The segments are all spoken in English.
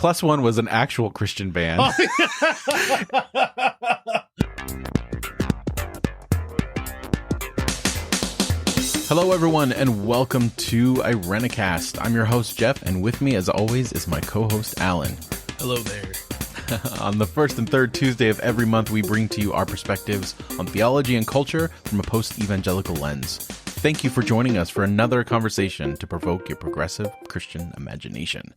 Plus One was an actual Christian band. Hello, everyone, and welcome to Irenicast. I'm your host, Jeff, and with me, as always, is my co-host, Alan. Hello there. On the first and third Tuesday of every month, we bring to you our perspectives on theology and culture from a post-evangelical lens. Thank you for joining us for another conversation to provoke your progressive Christian imagination.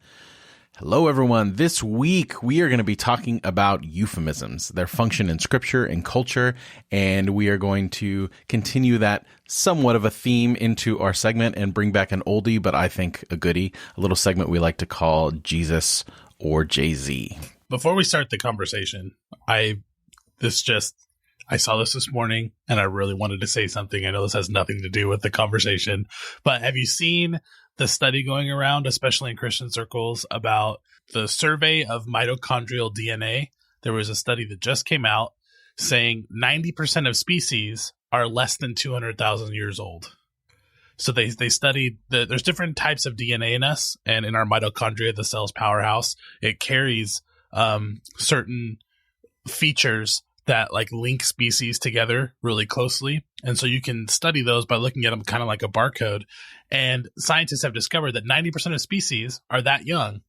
Hello, everyone. This week, we are going to be talking about euphemisms, their function in scripture and culture, and we are going to continue that somewhat of a theme into our segment and bring back an oldie, but I think a goodie, a little segment we like to call Jesus or Jay-Z. Before we start the conversation, I saw this morning and I really wanted to say something. I know this has nothing to do with the conversation, but have you seen the study going around, especially in Christian circles, about the survey of mitochondrial DNA? There was a study that just came out saying 90% of species are less than 200,000 years old. So they studied there's different types of DNA in us, and in our mitochondria, the cell's powerhouse, it carries certain features that like link species together really closely. And so you can study those by looking at them kind of like a barcode. And scientists have discovered that 90% of species are that young.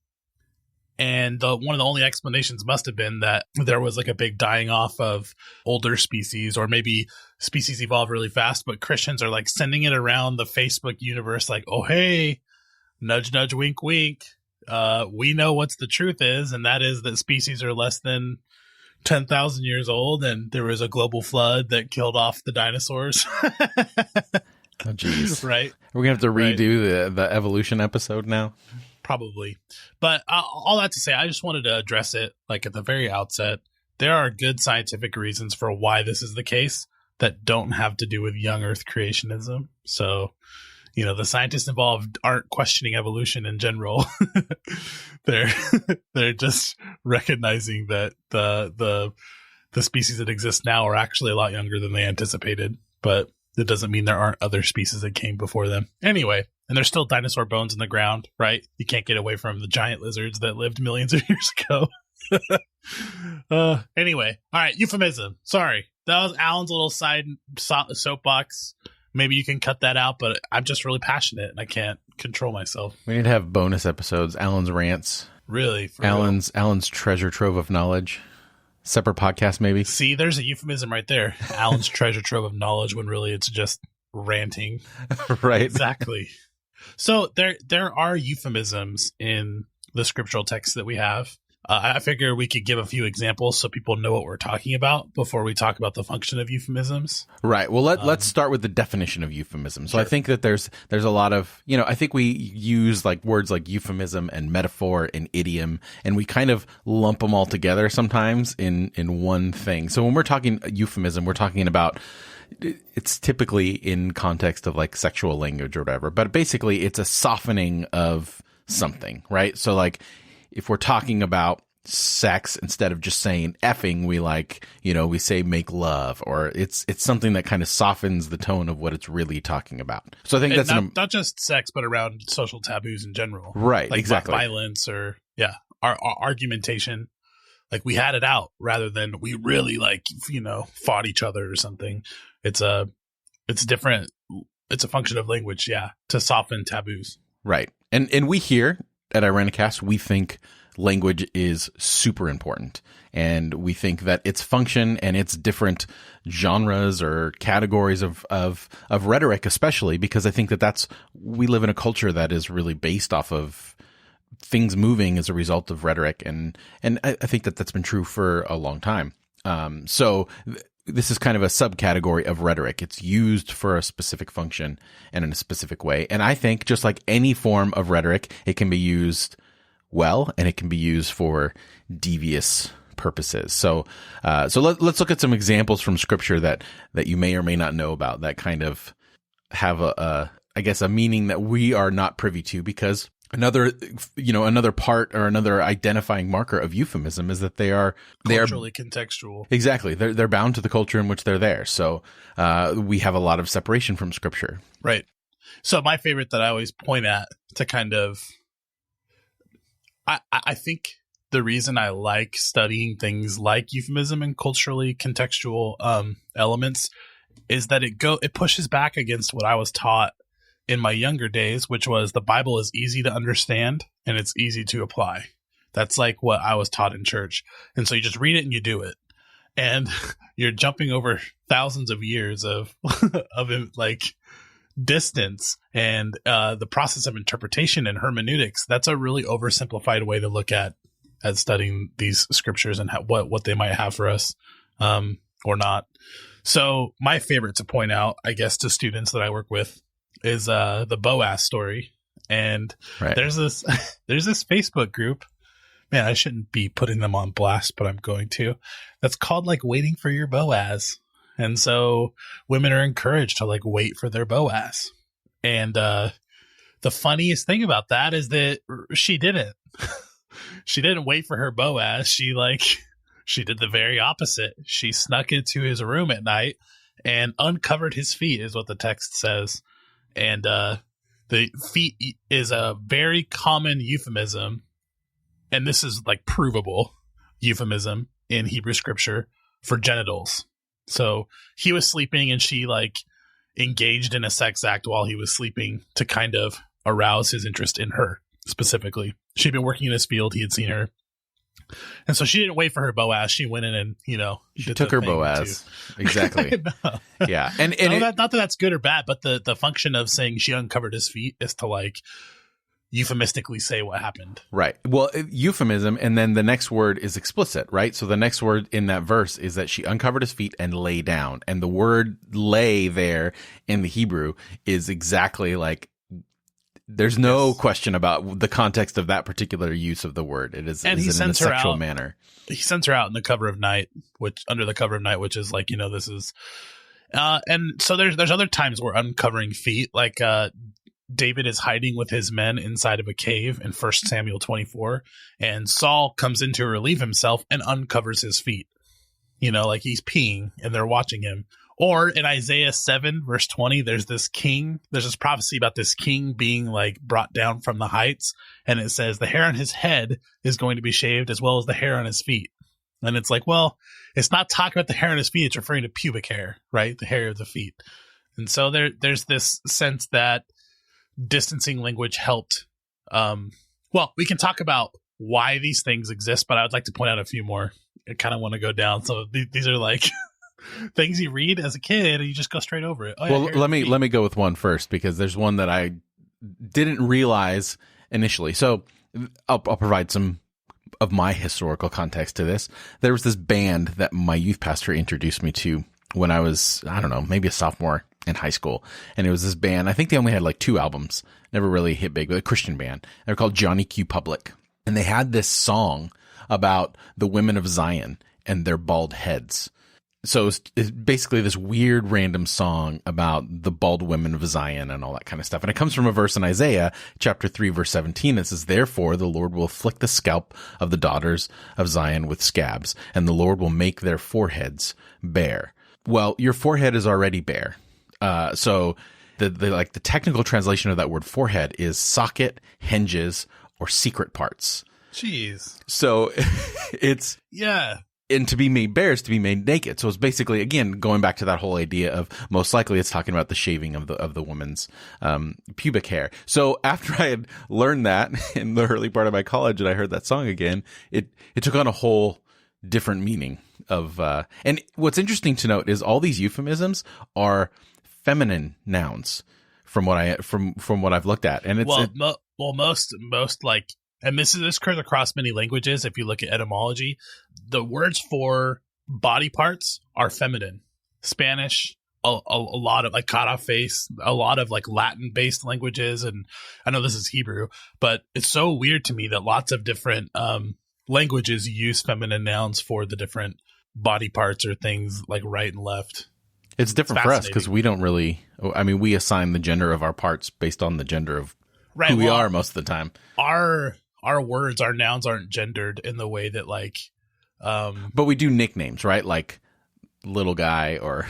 And one of the only explanations must have been that there was like a big dying off of older species, or maybe species evolve really fast, but Christians are like sending it around the Facebook universe like, oh, hey, nudge, nudge, wink, wink. We know what's the truth is, and that is that species are less than 10,000 years old, and there was a global flood that killed off the dinosaurs. Oh, geez. Right? We're going to have to redo the evolution episode now? Probably. But all that to say, I just wanted to address it like at the very outset. There are good scientific reasons for why this is the case that don't have to do with young Earth creationism. So, you know, the scientists involved aren't questioning evolution in general. They're just recognizing that the species that exist now are actually a lot younger than they anticipated. But that doesn't mean there aren't other species that came before them. Anyway, and there's still dinosaur bones in the ground, right? You can't get away from the giant lizards that lived millions of years ago. Anyway, all right, euphemism. Sorry, that was Alan's little side soapbox. Maybe you can cut that out, but I'm just really passionate and I can't control myself. We need to have bonus episodes, Alan's rants. Really? Alan's treasure trove of knowledge. Separate podcast, maybe. See, there's a euphemism right there. Alan's treasure trove of knowledge, when really it's just ranting. Right. Exactly. So there are euphemisms in the scriptural texts that we have. I figure we could give a few examples so people know what we're talking about before we talk about the function of euphemisms. Right. Well, let's start with the definition of euphemism. So sure. I think that there's a lot of, I think we use like words like euphemism and metaphor and idiom, and we kind of lump them all together sometimes in one thing. So when we're talking euphemism, we're talking about, it's typically in context of like sexual language or whatever, but basically it's a softening of something, right? So like, if we're talking about sex, instead of just saying effing, we say make love, or it's something that kind of softens the tone of what it's really talking about. So I think that's not just sex, but around social taboos in general. Right. Like exactly. Violence or our argumentation. Like we had it out rather than we really fought each other or something. It's different. It's a function of language. Yeah. To soften taboos. Right. And we here at Irenicast, we think language is super important, and we think that its function and its different genres or categories of rhetoric, especially because I think that we live in a culture that is really based off of things moving as a result of rhetoric, and I think that that's been true for a long time. This is kind of a subcategory of rhetoric. It's used for a specific function and in a specific way. And I think just like any form of rhetoric, it can be used well, and it can be used for devious purposes. So let's look at some examples from scripture that you may or may not know about that kind of have a meaning that we are not privy to, because another part or another identifying marker of euphemism is that they are culturally contextual. Exactly. They're bound to the culture in which they're there. So we have a lot of separation from scripture. Right. So my favorite that I always point at to kind of, I think the reason I like studying things like euphemism and culturally contextual elements is that it pushes back against what I was taught in my younger days, which was the Bible is easy to understand and it's easy to apply. That's like what I was taught in church. And so you just read it and you do it. And you're jumping over thousands of years of like distance and the process of interpretation and hermeneutics. That's a really oversimplified way to look at studying these scriptures and what they might have for us or not. So my favorite to point out, I guess, to students that I work with is the Boaz story. And there's this Facebook group. Man, I shouldn't be putting them on blast, but I'm going to. That's called like Waiting for Your Boaz. And so women are encouraged to like wait for their Boaz. And the funniest thing about that is that she didn't. She didn't wait for her Boaz. She did the very opposite. She snuck into his room at night and uncovered his feet, is what the text says. And the feet is a very common euphemism. And this is like provable euphemism in Hebrew scripture for genitals. So he was sleeping and she like engaged in a sex act while he was sleeping to kind of arouse his interest in her specifically. She'd been working in his field. He had seen her. And so she didn't wait for her Boaz. She went in and, she took her Boaz. Too. Exactly. Yeah. And not that that's good or bad, but the function of saying she uncovered his feet is to like euphemistically say what happened. Right. Well, euphemism, and then the next word is explicit, right? So the next word in that verse is that she uncovered his feet and lay down. And the word lay there in the Hebrew is exactly like, there's no question about the context of that particular use of the word. It is, in a sexual manner. He sends her out in the cover of night, under the cover of night, which is like, this is, and so there's other times where uncovering feet, like, David is hiding with his men inside of a cave in 1 Samuel 24, and Saul comes in to relieve himself and uncovers his feet. Like he's peeing and they're watching him. Or in Isaiah 7, verse 20, there's this prophecy about this king being like brought down from the heights. And it says the hair on his head is going to be shaved as well as the hair on his feet. And it's like, well, it's not talking about the hair on his feet. It's referring to pubic hair, right? The hair of the feet. And so there's this sense that distancing language helped. We can talk about why these things exist, but I would like to point out a few more. I kind of want to go down. So these are like things you read as a kid and you just go straight over it. Let me go with one first, because there's one that I didn't realize initially. So I'll provide some of my historical context to this. There was this band that my youth pastor introduced me to when I was, I don't know, maybe a sophomore in high school. And it was this band. I think they only had like 2 albums, never really hit big, but a Christian band. They were called Johnny Q. Public. And they had this song about the women of Zion and their bald heads. So it's basically this weird random song about the bald women of Zion and all that kind of stuff. And it comes from a verse in Isaiah chapter 3, verse 17. It says, "Therefore the Lord will afflict the scalp of the daughters of Zion with scabs, and the Lord will make their foreheads bare." Well, your forehead is already bare. So the technical translation of that word forehead is socket, hinges, or secret parts. Jeez. So it's, yeah. And to be made bare is to be made naked. So it's basically, again, going back to that whole idea of most likely it's talking about the shaving of the woman's pubic hair. So after I had learned that in the early part of my college and I heard that song again, it took on a whole different meaning of, and what's interesting to note is all these euphemisms are feminine nouns from what I've looked at. And it's, most like, and this occurs across many languages. If you look at etymology, the words for body parts are feminine. Spanish, a lot of like cara face, a lot of like Latin based languages. And I know this is Hebrew, but it's so weird to me that lots of different languages use feminine nouns for the different body parts or things like right and left. It's different for us because we don't really, we assign the gender of our parts based on the gender of who we are most of the time. Our words, our nouns aren't gendered in the way that like, but we do nicknames, right? Like little guy or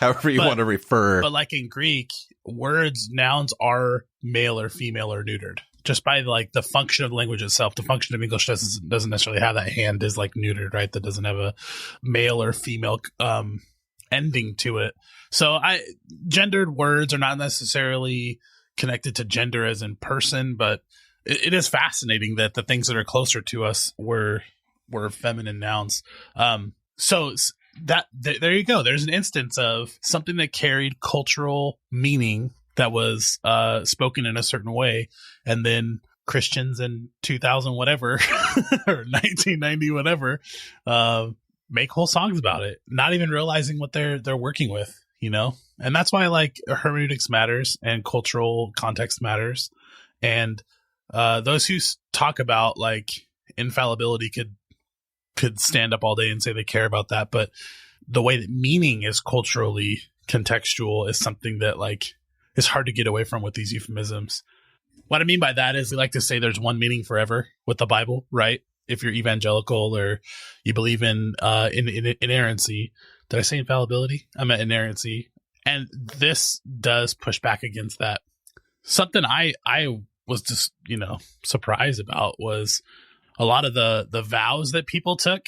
however you want to refer. But like in Greek, nouns are male or female or neutered. just by like the function of the language itself. The function of English doesn't necessarily have that hand is like neutered, right? That doesn't have a male or female ending to it. So gendered words are not necessarily connected to gender as in person, but it is fascinating that the things that are closer to us were feminine nouns. So that there you go. There's an instance of something that carried cultural meaning that was spoken in a certain way, and then Christians in 2000 whatever or 1990 whatever make whole songs about it, not even realizing what they're working with, you know. And that's why like hermeneutics matters and cultural context matters. And those who talk about like infallibility could stand up all day and say they care about that, but the way that meaning is culturally contextual is something that like is hard to get away from with these euphemisms. What I mean by that is we like to say there's one meaning forever with the Bible, right? If you're evangelical or you believe in inerrancy. Did I say infallibility? I meant inerrancy. And this does push back against that. Something I was just, you know, surprised about was a lot of the vows that people took.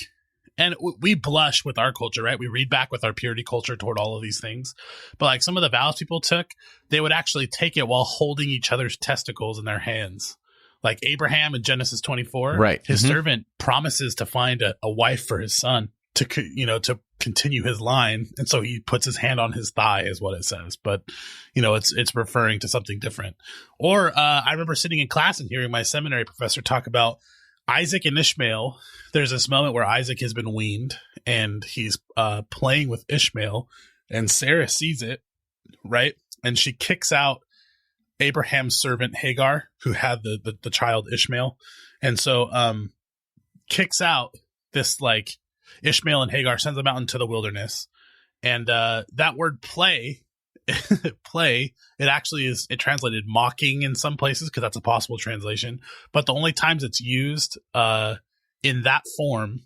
And we blush with our culture, right? We read back with our purity culture toward all of these things. But like some of the vows people took, they would actually take it while holding each other's testicles in their hands. Like Abraham in Genesis 24, right? His servant promises to find a wife for his son to continue his line. And so he puts his hand on his thigh is what it says. But, you know, it's referring to something different. Or I remember sitting in class and hearing my seminary professor talk about Isaac and Ishmael. There's this moment where Isaac has been weaned and he's playing with Ishmael, and Sarah sees it, right? And she kicks out Abraham's servant Hagar, who had the child Ishmael. And so kicks out this like Ishmael and Hagar, sends them out into the wilderness. And that word play, it actually is, it translated mocking in some places because that's a possible translation. But the only times it's used in that form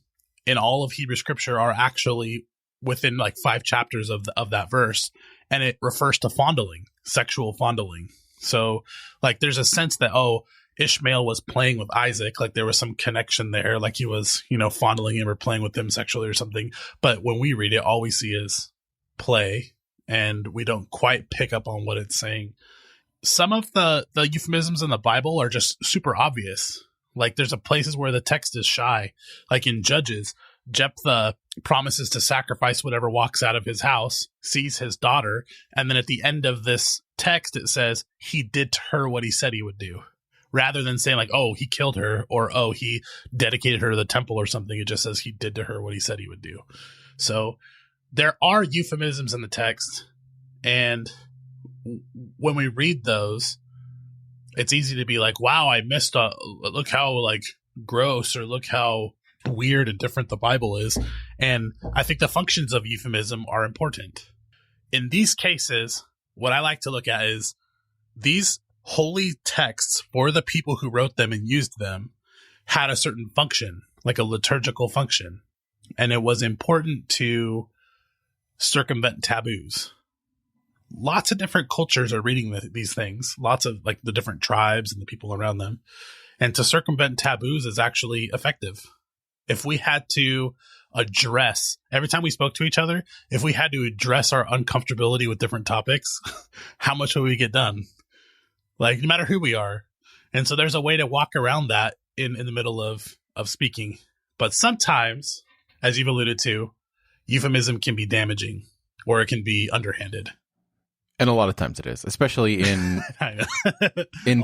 in all of Hebrew scripture are actually within like 5 chapters of that verse. And it refers to fondling, sexual fondling. So like there's a sense that, oh, Ishmael was playing with Isaac, like there was some connection there, like he was, you know, fondling him or playing with him sexually or something. But when we read it, all we see is play, and we don't quite pick up on what it's saying. Some of the euphemisms in the Bible are just super obvious. Like there's places where the text is shy. Like in Judges, Jephthah promises to sacrifice whatever walks out of his house, sees his daughter, and then at the end of this text it says he did to her what he said he would do. Rather than saying like, oh, he killed her, or oh, he dedicated her to the temple or something, it just says he did to her what he said he would do. So there are euphemisms in the text, and when we read those, it's easy to be like, wow, I missed look how like gross, or look how weird and different the Bible is. And I think the functions of euphemism are important. In these cases, what I like to look at is these holy texts for the people who wrote them and used them had a certain function, like a liturgical function. And it was important to circumvent taboos. Lots of different cultures are reading these things, lots of like the different tribes and the people around them. And to circumvent taboos is actually effective. If we had to address, every time we spoke to each other, if we had to address our uncomfortability with different topics, how much would we get done? Like, no matter who we are. And so there's a way to walk around that in the middle of speaking. But sometimes, as you've alluded to, euphemism can be damaging, or it can be underhanded. And a lot of times it is, especially in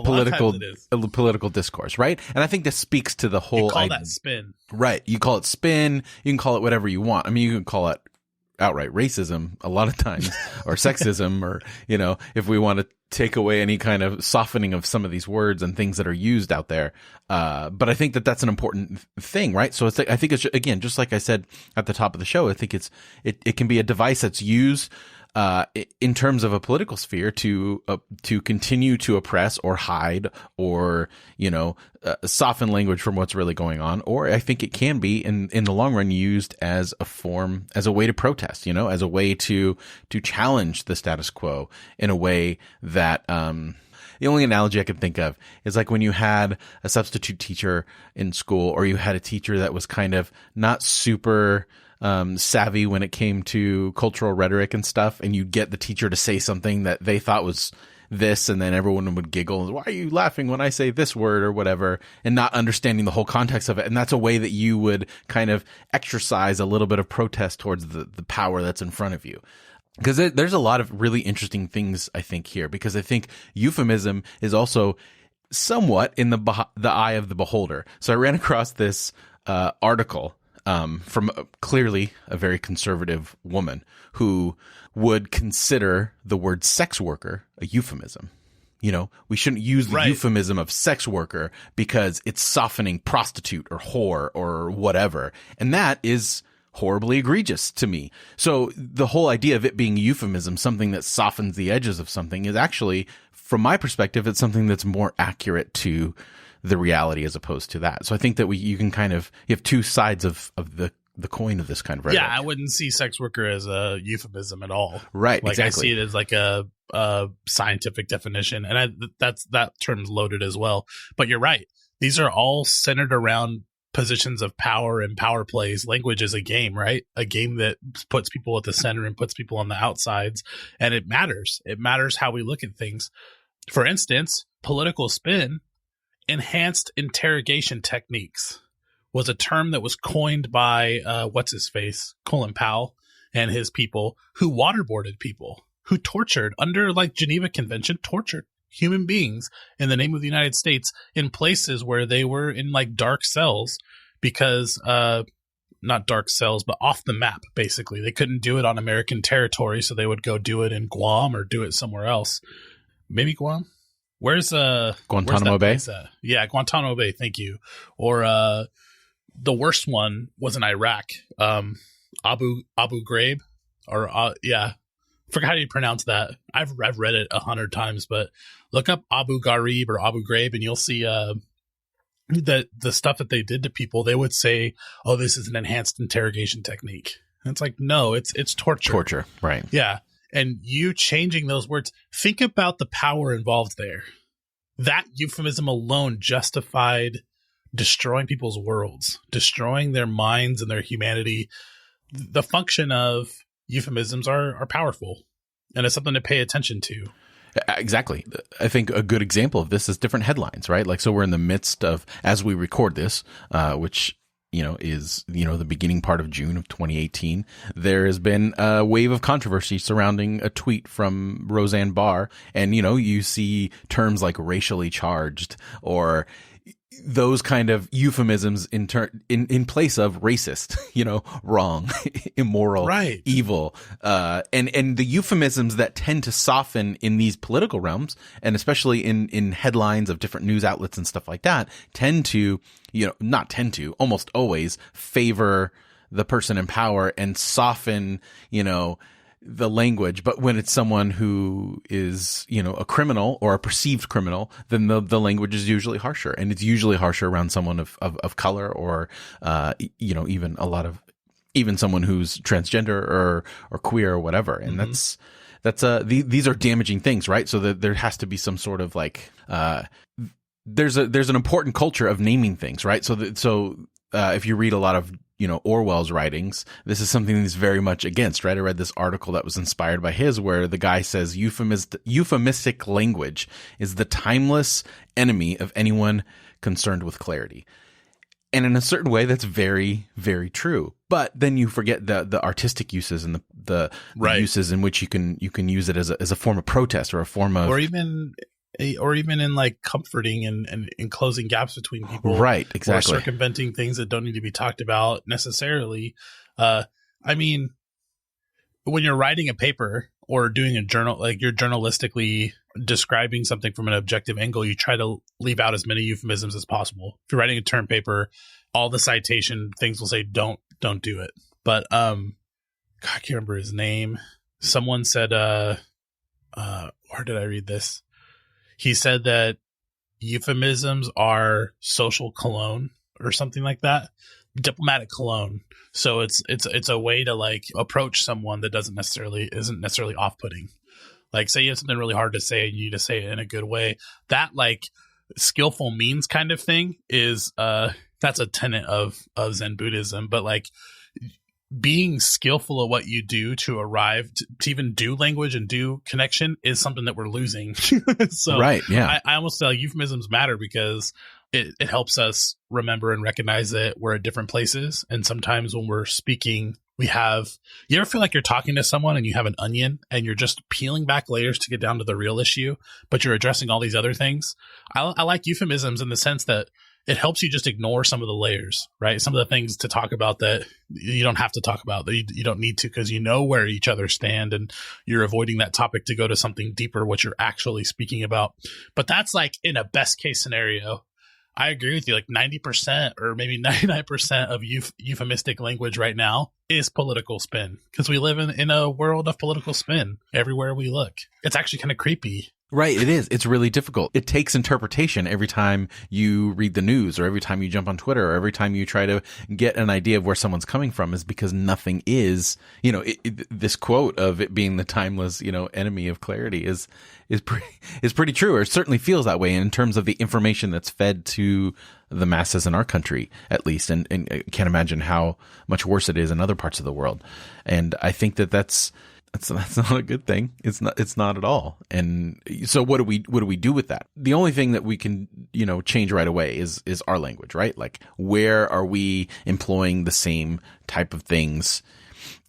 political discourse, right? And I think this speaks to the whole idea. You call that spin. Right. You call it spin. You can call it whatever you want. I mean, you can call it outright racism a lot of times, or sexism, or, you know, if we want to take away any kind of softening of some of these words and things that are used out there. But I think that that's an important thing, right? So I think it's, again, just like I said at the top of the show, I think it can be a device that's used in terms of a political sphere to continue to oppress or hide or, you know, soften language from what's really going on. Or I think it can be in the long run used as a way to protest, you know, as a way to challenge the status quo in a way that, the only analogy I can think of is like when you had a substitute teacher in school, or you had a teacher that was kind of not super savvy when it came to cultural rhetoric and stuff, and you'd get the teacher to say something that they thought was this, and then everyone would giggle, why are you laughing when I say this word or whatever, and not understanding the whole context of it. And that's a way that you would kind of exercise a little bit of protest towards the power that's in front of you. Because there's a lot of really interesting things, I think, here, because I think euphemism is also somewhat in the eye of the beholder. So I ran across this article from clearly a very conservative woman who would consider the word sex worker a euphemism. You know, we shouldn't use the euphemism of sex worker because it's softening prostitute or whore or whatever. And that is horribly egregious to me. So the whole idea of it being a euphemism, something that softens the edges of something, is actually, from my perspective, it's something that's more accurate to the reality as opposed to that. So I think that you have two sides of the coin of this kind of rhetoric. Yeah, I wouldn't see sex worker as a euphemism at all. Right, like exactly. I see it as like a scientific definition, and that term's loaded as well. But you're right; these are all centered around positions of power and power plays. Language is a game, right? A game that puts people at the center and puts people on the outsides, and it matters. It matters how we look at things. For instance, political spin, enhanced interrogation techniques was a term that was coined by what's-his-face, Colin Powell and his people, who waterboarded people, who tortured, under like Geneva Convention, tortured human beings in the name of the United States in places where they were in like dark cells because, not dark cells, but off the map, basically. They couldn't do it on American territory, so they would go do it in Guam or do it somewhere else. Maybe Guam? Where's Guantanamo Bay? Yeah, Guantanamo Bay, thank you. Or the worst one was in Iraq, Abu Ghraib, or forgot how you pronounce that. I've read it 100 times, but look up Abu Ghraib or Abu Ghraib, and you'll see the stuff that they did to people. They would say, "Oh, this is an enhanced interrogation technique." And it's like, no, it's torture. Torture, right? Yeah, and you changing those words. Think about the power involved there. That euphemism alone justified destroying people's worlds, destroying their minds and their humanity. The function of euphemisms are powerful, and it's something to pay attention to. Exactly. I think a good example of this is different headlines, right? Like, so we're in the midst of, as we record this, which, is, the beginning part of June of 2018, there has been a wave of controversy surrounding a tweet from Roseanne Barr. And, you see terms like racially charged or those kind of euphemisms in place of racist, wrong, immoral, right, evil, and the euphemisms that tend to soften in these political realms, and especially in headlines of different news outlets and stuff like that, almost always favor the person in power and soften, the language. But when it's someone who is, a criminal or a perceived criminal, then the language is usually harsher, and it's usually harsher around someone of color or, even someone who's transgender or queer or whatever. And these are damaging things, right? So that there has to be some sort of like, there's an important culture of naming things, right? So if you read a lot of, Orwell's writings, this is something that's very much against, right? I read this article that was inspired by his, where the guy says euphemistic language is the timeless enemy of anyone concerned with clarity. And in a certain way, that's very, very true. But then you forget the artistic uses and the uses in which you can use it as a form of protest or a form of, or even in like comforting and closing gaps between people. Right, exactly. Or circumventing things that don't need to be talked about necessarily. I mean, when you're writing a paper or doing a journal, like you're journalistically describing something from an objective angle, you try to leave out as many euphemisms as possible. If you're writing a term paper, all the citation things will say, don't do it. But, I can't remember his name. Someone said, where did I read this? He said that euphemisms are social cologne or something like that, diplomatic cologne. So it's a way to like approach someone that isn't necessarily off-putting. Like, say you have something really hard to say and you need to say it in a good way. That, like, skillful means kind of thing is, that's a tenet of Zen Buddhism. But, like, being skillful at what you do to arrive to even do language and do connection is something that we're losing. So right, yeah. I almost feel like euphemisms matter because it helps us remember and recognize that we're at different places. And sometimes when we're speaking, you ever feel like you're talking to someone and you have an onion and you're just peeling back layers to get down to the real issue, but you're addressing all these other things? I like euphemisms in the sense that it helps you just ignore some of the layers, right? Some of the things to talk about that you don't have to talk about, that you don't need to, because you know where each other stand and you're avoiding that topic to go to something deeper, what you're actually speaking about. But that's like in a best case scenario. I agree with you. Like 90% or maybe 99% of euphemistic language right now is political spin, because we live in a world of political spin everywhere we look. It's actually kind of creepy. Right, it is. It's really difficult. It takes interpretation every time you read the news or every time you jump on Twitter or every time you try to get an idea of where someone's coming from, is because nothing is, this quote of it being the timeless, enemy of clarity is pretty true, or it certainly feels that way in terms of the information that's fed to the masses in our country, at least. And I can't imagine how much worse it is in other parts of the world. And I think that's not a good thing. It's not at all. And so what do we do with that? The only thing that we can, change right away is our language, right? Like, where are we employing the same type of things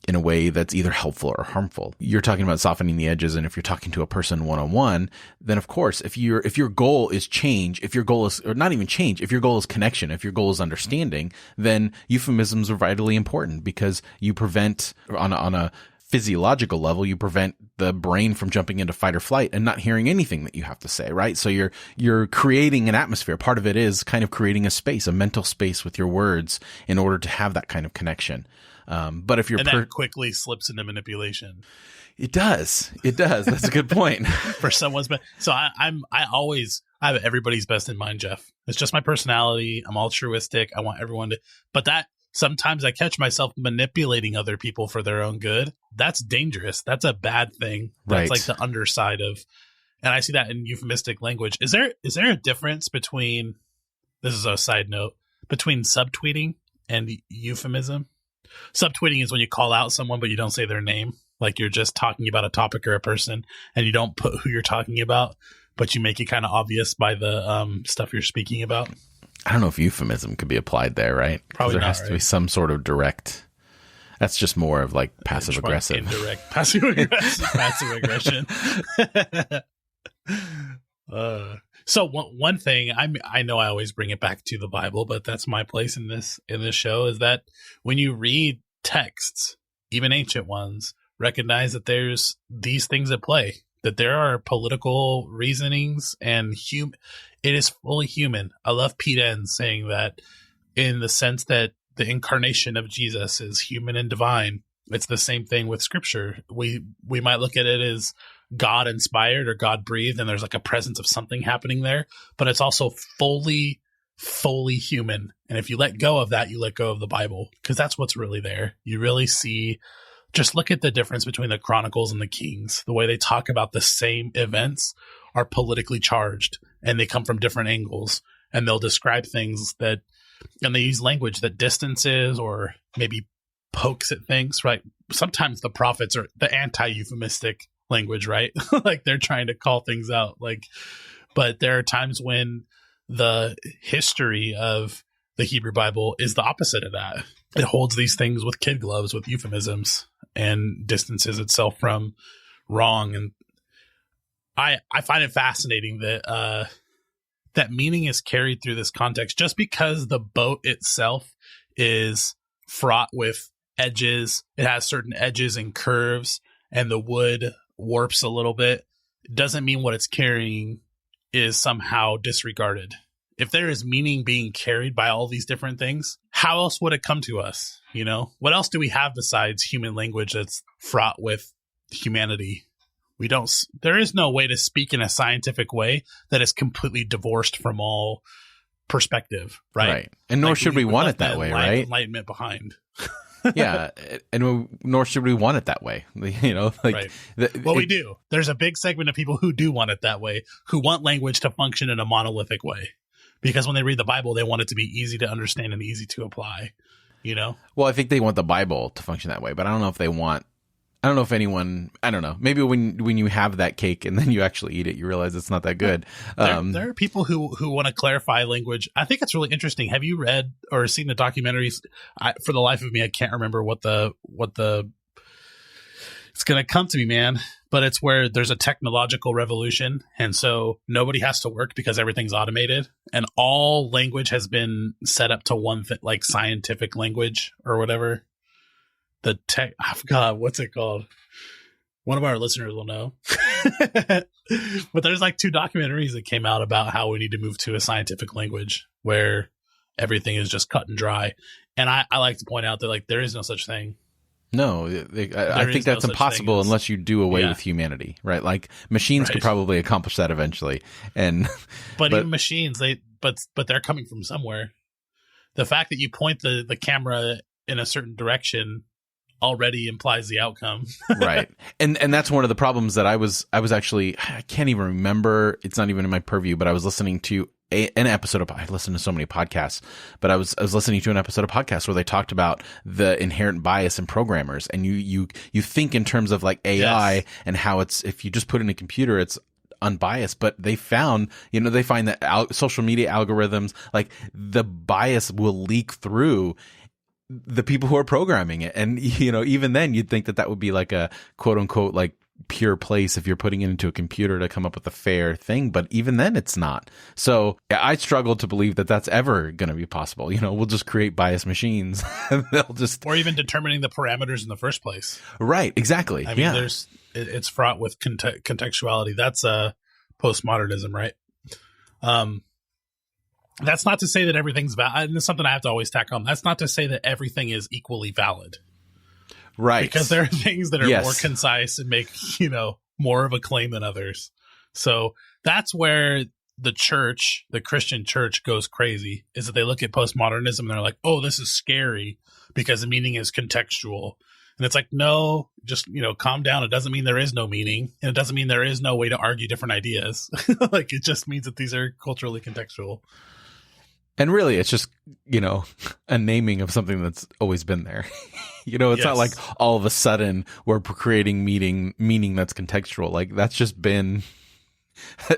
in a way that's either helpful or harmful? You're talking about softening the edges. And if you're talking to a person one-on-one, then of course, if your goal is change, if your goal is, or not even change, if your goal is connection, if your goal is understanding, then euphemisms are vitally important, because you prevent on a physiological level, you prevent the brain from jumping into fight or flight and not hearing anything that you have to say, right? So you're creating an atmosphere. Part of it is kind of creating a space, a mental space with your words in order to have that kind of connection. But if that quickly slips into manipulation. It does. That's a good point. For someone's best. So I have everybody's best in mind, Jeff. It's just my personality. I'm altruistic. I want everyone to, but that, sometimes I catch myself manipulating other people for their own good. That's dangerous. That's a bad thing. That's like the underside of, and I see that in euphemistic language. Is there a difference between, this is a side note, between subtweeting and euphemism? Subtweeting is when you call out someone, but you don't say their name. Like, you're just talking about a topic or a person and you don't put who you're talking about, but you make it kind of obvious by the stuff you're speaking about. I don't know if euphemism could be applied there, right? Probably there not, has to be some sort of direct. That's just more of like passive aggressive. Indirect passive aggression. So one thing I know I always bring it back to the Bible, but that's my place in this show, is that when you read texts, even ancient ones, recognize that there's these things at play. That there are political reasonings, and it is fully human. I love Pete Enns saying that, in the sense that the incarnation of Jesus is human and divine. It's the same thing with Scripture. We might look at it as God inspired or God breathed, and there's like a presence of something happening there, but it's also fully human. And if you let go of that, you let go of the Bible, because that's what's really there. You really see. Just look at the difference between the Chronicles and the Kings. The way they talk about the same events are politically charged, and they come from different angles, and they'll describe things and they use language that distances or maybe pokes at things, right? Sometimes the prophets are the anti-euphemistic language, right? Like, they're trying to call things out. But there are times when the history of the Hebrew Bible is the opposite of that. It holds these things with kid gloves, with euphemisms, and distances itself from wrong. And I find it fascinating that that meaning is carried through this context. Just because the boat itself is fraught with edges, it has certain edges and curves, and the wood warps a little bit, doesn't mean what it's carrying is somehow disregarded. If there is meaning being carried by all these different things, how else would it come to us? What else do we have besides human language that's fraught with humanity? There is no way to speak in a scientific way that is completely divorced from all perspective, right? And nor should we want it that way, right? Enlightenment behind. Yeah, and nor should we want it that way. You know, like right. We do. There's a big segment of people who do want it that way, who want language to function in a monolithic way, because when they read the Bible, they want it to be easy to understand and easy to apply. You know. Well, I think they want the Bible to function that way, but I don't know if they want. I don't know if anyone. I don't know. Maybe when you have that cake and then you actually eat it, you realize it's not that good. There are people who want to clarify language. I think it's really interesting. Have you read or seen the documentaries? For the life of me, I can't remember what the. It's going to come to me, man. But it's where there's a technological revolution, and so nobody has to work because everything's automated, and all language has been set up to one thing, like scientific language or whatever. The tech, I forgot what's it called. One of our listeners will know. But there's like 2 documentaries that came out about how we need to move to a scientific language where everything is just cut and dry. And I like to point out that like there is no such thing. No, I think that's impossible unless you do away with humanity, right? Like machines could probably accomplish that eventually. But even machines, but they're coming from somewhere. The fact that you point the camera in a certain direction already implies the outcome. Right. And that's one of the problems that I was actually, I can't even remember. It's not even in my purview, but I was listening to an episode of, I listen to so many podcasts, but I was listening to an episode of podcast where they talked about the inherent bias in programmers. And you think in terms of like AI and how it's, if you just put in a computer, it's unbiased, but they find that social media algorithms, like the bias will leak through the people who are programming it. And, you know, even then you'd think that would be like a quote unquote, like pure place if you're putting it into a computer to come up with a fair thing. But even then it's not. So I struggle to believe that that's ever going to be possible. You know, we'll just create biased machines and they'll just, or even determining the parameters in the first place. Right. Exactly. I mean, it's fraught with contextuality. That's postmodernism, right? That's not to say that everything's valid. And it's something I have to always tack on. That's not to say that everything is equally valid. Right. Because there are things that are more concise and make, you know, more of a claim than others. So that's where the church, the Christian church, goes crazy, is that they look at postmodernism and they're like, oh, this is scary because the meaning is contextual. And it's like, no, just, you know, calm down. It doesn't mean there is no meaning. And it doesn't mean there is no way to argue different ideas. Like, it just means that these are culturally contextual. And really, it's just, you know, a naming of something that's always been there. You know, it's not like all of a sudden we're creating meaning that's contextual. Like, that's just been,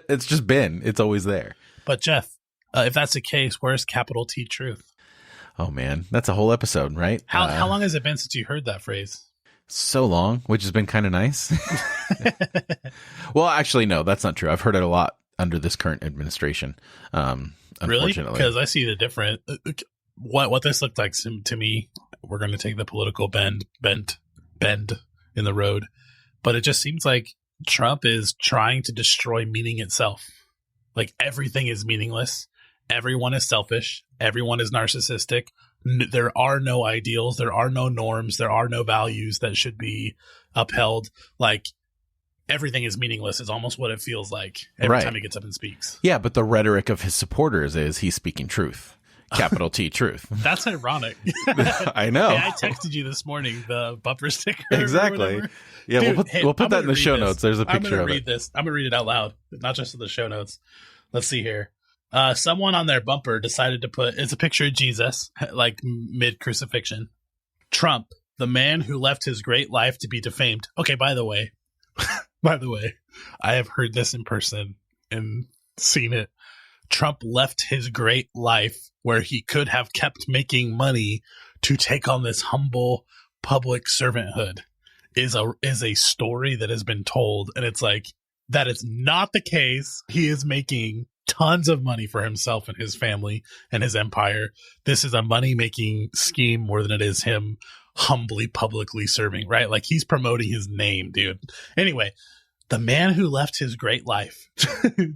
it's always there. But Jeff, if that's the case, where's capital T truth? Oh man, that's a whole episode, right? How long has it been since you heard that phrase? So long, which has been kind of nice. Well, actually, no, that's not true. I've heard it a lot under this current administration. Really? Because I see the different. What this looked like to me. We're going to take the political bend in the road, but it just seems like Trump is trying to destroy meaning itself. Like, everything is meaningless. Everyone is selfish. Everyone is narcissistic. There are no ideals. There are no norms. There are no values that should be upheld. Like, everything is meaningless is almost what it feels like every time he gets up and speaks. Yeah, but the rhetoric of his supporters is he's speaking truth. Capital T truth. That's ironic. I know. Hey, I texted you this morning the bumper sticker. Exactly. Yeah, dude, we'll put that in the show notes. There's a picture of it. I'm going to read it out loud, not just in the show notes. Let's see here. Someone on their bumper decided to put, it's a picture of Jesus, like mid-crucifixion. Trump, the man who left his great life to be defamed. Okay, by the way, I have heard this in person and seen it. Trump left his great life where he could have kept making money to take on this humble public servanthood is a story that has been told. And it's like, that is not the case. He is making tons of money for himself and his family and his empire. This is a money-making scheme more than it is him humbly publicly serving, right? Like, he's promoting his name, dude. Anyway, the man who left his great life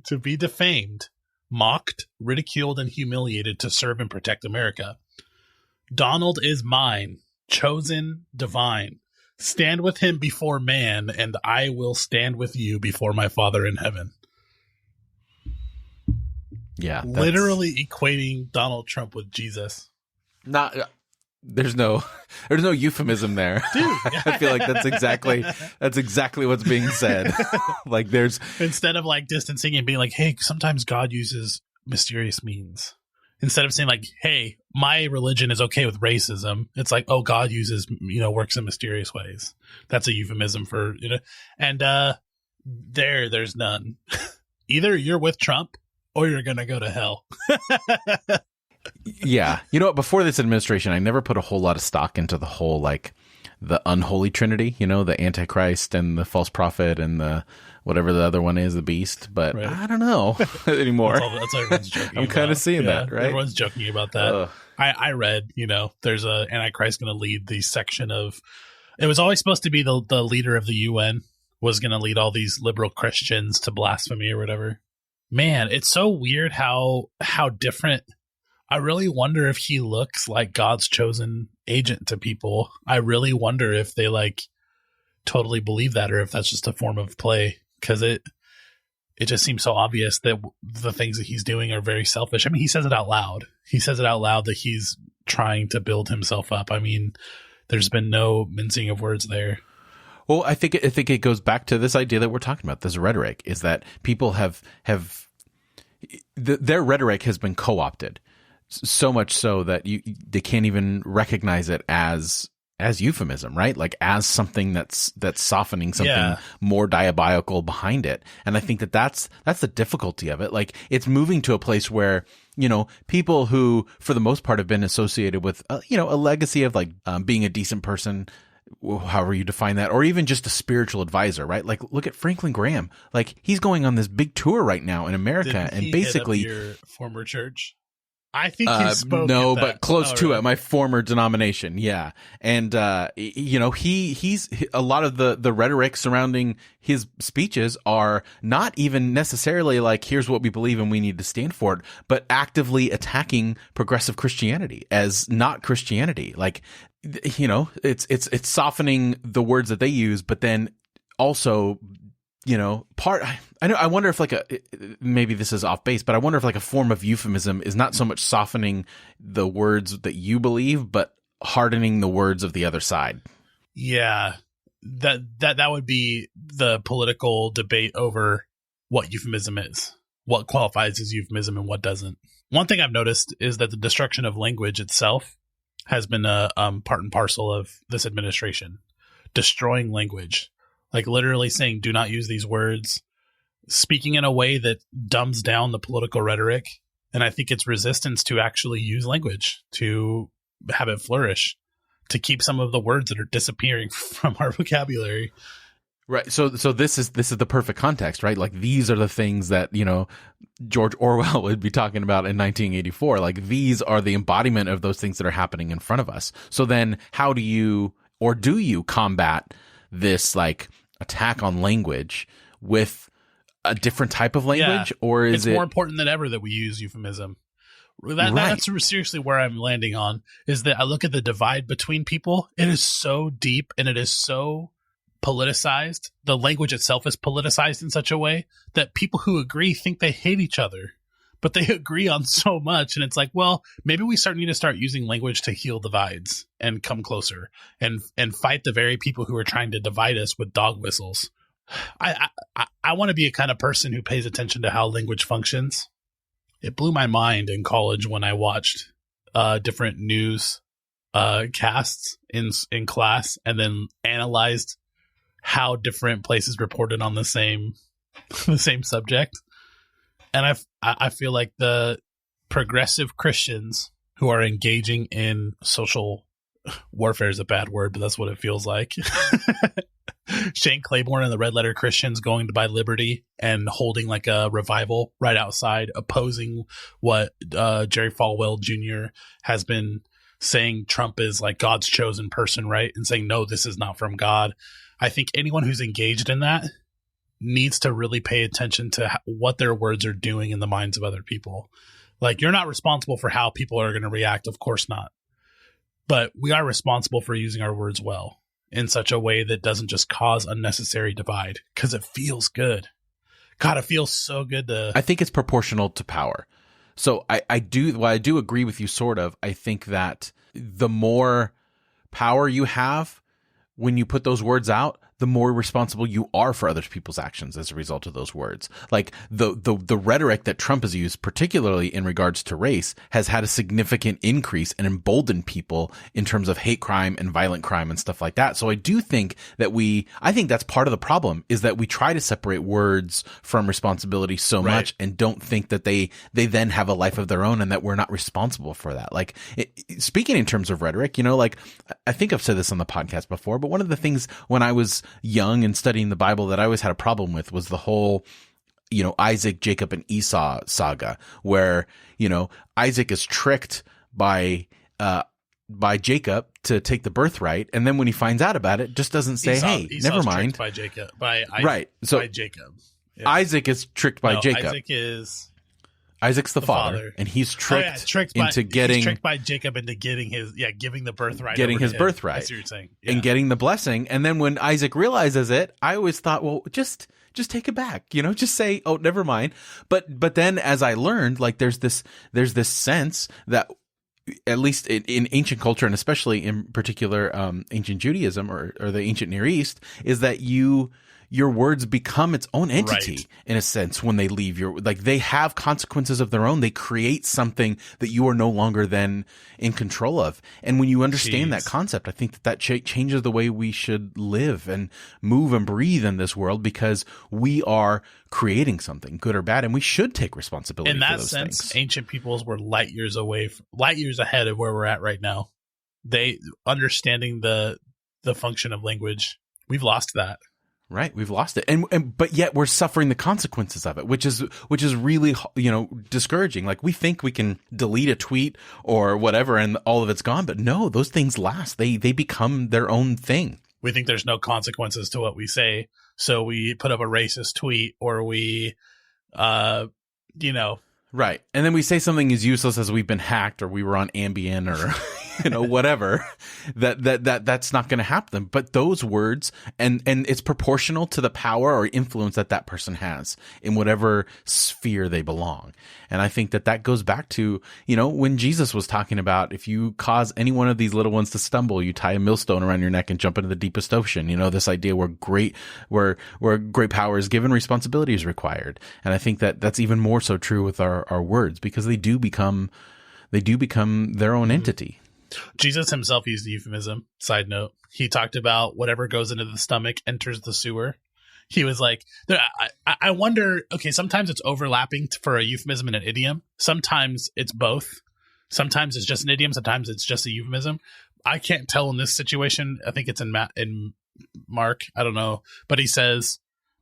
to be defamed, mocked, ridiculed, and humiliated to serve and protect America. Donald is mine, chosen, divine. Stand with him before man, and I will stand with you before my Father in heaven. Yeah. Literally equating Donald Trump with Jesus. Not there's no euphemism there. Dude. I feel like that's exactly what's being said. Like there's, instead of like distancing and being like, hey, sometimes God uses mysterious means. Instead of saying like, hey, my religion is okay with racism, it's like, oh, God uses, works in mysterious ways. That's a euphemism for, and there's none. Either you're with Trump or you're going to go to hell. Yeah. You know what? Before this administration, I never put a whole lot of stock into the whole, like, the unholy trinity, the Antichrist and the false prophet and the whatever the other one is, the beast. But right. I don't know anymore. That's all everyone's joking I'm kind of seeing that, right? Everyone's joking about that. I read, there's a Antichrist going to lead the section of, it was always supposed to be the leader of the UN was going to lead all these liberal Christians to blasphemy or whatever. Man, it's so weird how different. I really wonder if he looks like God's chosen agent to people. I really wonder if they like totally believe that, or if that's just a form of play, because it just seems so obvious that the things that he's doing are very selfish. I mean, he says it out loud. He says it out loud that he's trying to build himself up. I mean, there's been no mincing of words there. Well, I think it goes back to this idea that we're talking about. This rhetoric is that people have their rhetoric has been co-opted. So much so that they can't even recognize it as euphemism, right? Like as something that's softening something more diabolical behind it. And I think that's the difficulty of it. Like it's moving to a place where, people who for the most part have been associated with, a legacy of like being a decent person, however you define that, or even just a spiritual advisor, right? Like look at Franklin Graham. Like he's going on this big tour right now in America. Did he and basically hit up your former church? I think he spoke. No, at but close to really? it. My former denomination, yeah, and he's a lot of the rhetoric surrounding his speeches are not even necessarily like here's what we believe and we need to stand for it, but actively attacking progressive Christianity as not Christianity. Like it's softening the words that they use, but then also. I wonder if like maybe this is off base, but I wonder if like a form of euphemism is not so much softening the words that you believe, but hardening the words of the other side. Yeah, that would be the political debate over what euphemism is, what qualifies as euphemism and what doesn't. One thing I've noticed is that the destruction of language itself has been a part and parcel of this administration, destroying language. Like literally saying, do not use these words, speaking in a way that dumbs down the political rhetoric. And I think it's resistance to actually use language, to have it flourish, to keep some of the words that are disappearing from our vocabulary. Right. So this is the perfect context, right? Like these are the things that, George Orwell would be talking about in 1984. Like these are the embodiment of those things that are happening in front of us. So then how do you combat this like attack on language with a different type of language, or is it more important than ever that we use euphemism? That's seriously where I'm landing on, is that I look at the divide between people. It is so deep and it is so politicized. The language itself is politicized in such a way that people who agree think they hate each other, but they agree on so much. And it's like, well, maybe we need to start using language to heal divides and come closer and fight the very people who are trying to divide us with dog whistles. I want to be a kind of person who pays attention to how language functions. It blew my mind in college when I watched different news casts in class and then analyzed how different places reported on the same subject. And I feel like the progressive Christians who are engaging in social warfare is a bad word, but that's what it feels like. Shane Claiborne and the Red Letter Christians going to buy liberty and holding like a revival right outside, opposing what Jerry Falwell Jr. has been saying Trump is like God's chosen person, right? And saying, no, this is not from God. I think anyone who's engaged in that needs to really pay attention to what their words are doing in the minds of other people. Like, you're not responsible for how people are going to react. Of course not. But we are responsible for using our words well in such a way that doesn't just cause unnecessary divide, because it feels good. God, it feels so good to... I think it's proportional to power. So I do agree with you sort of. I think that the more power you have when you put those words out, the more responsible you are for other people's actions as a result of those words. Like the rhetoric that Trump has used, particularly in regards to race, has had a significant increase and emboldened people in terms of hate crime and violent crime and stuff like that. So I do think that I think that's part of the problem, is that we try to separate words from responsibility so much and don't think that they then have a life of their own and that we're not responsible for that. Like speaking in terms of rhetoric, like I think I've said this on the podcast before, but one of the things when I was young and studying the Bible that I always had a problem with was the whole, Isaac, Jacob, and Esau saga, where, Isaac is tricked by Jacob to take the birthright. And then when he finds out about it, just doesn't say, Esau's never mind. By Jacob, by Isaac, right. So by Jacob. Yeah. Isaac is tricked by Jacob. Isaac's the father, and he's tricked by Jacob into getting giving the birthright. Getting his birthright. That's what you're saying. Yeah. And getting the blessing. And then when Isaac realizes it, I always thought, well, just take it back, just say, oh, never mind. But then as I learned, like there's this sense that at least in ancient culture, and especially in particular ancient Judaism or the ancient Near East, is that your words become its own entity in a sense when they leave they have consequences of their own. They create something that you are no longer then in control of. And when you understand that concept, I think that changes the way we should live and move and breathe in this world, because we are creating something, good or bad, and we should take responsibility in for that those sense. things. Ancient peoples were light years ahead of where we're at right now. They understanding the function of language. We've lost that. Right, we've lost it, and but yet we're suffering the consequences of it, which is really discouraging. Like we think we can delete a tweet or whatever, and all of it's gone, but no, those things last. They become their own thing. We think there's no consequences to what we say, so we put up a racist tweet, or we, Right, and then we say something as useless as we've been hacked, or we were on Ambien, or whatever. That's not going to happen. But those words, and it's proportional to the power or influence that person has in whatever sphere they belong. And I think that goes back to when Jesus was talking about, if you cause any one of these little ones to stumble, you tie a millstone around your neck and jump into the deepest ocean. This idea where great power is given, responsibility is required. And I think that's even more so true with our words, because they do become their own entity. Jesus himself used the euphemism. Side note, he talked about whatever goes into the stomach enters the sewer. He was like, I wonder, okay, sometimes it's overlapping for a euphemism and an idiom. Sometimes it's both. Sometimes it's just an idiom. Sometimes it's just a euphemism. I can't tell in this situation. I think it's in Mark. I don't know. But he says,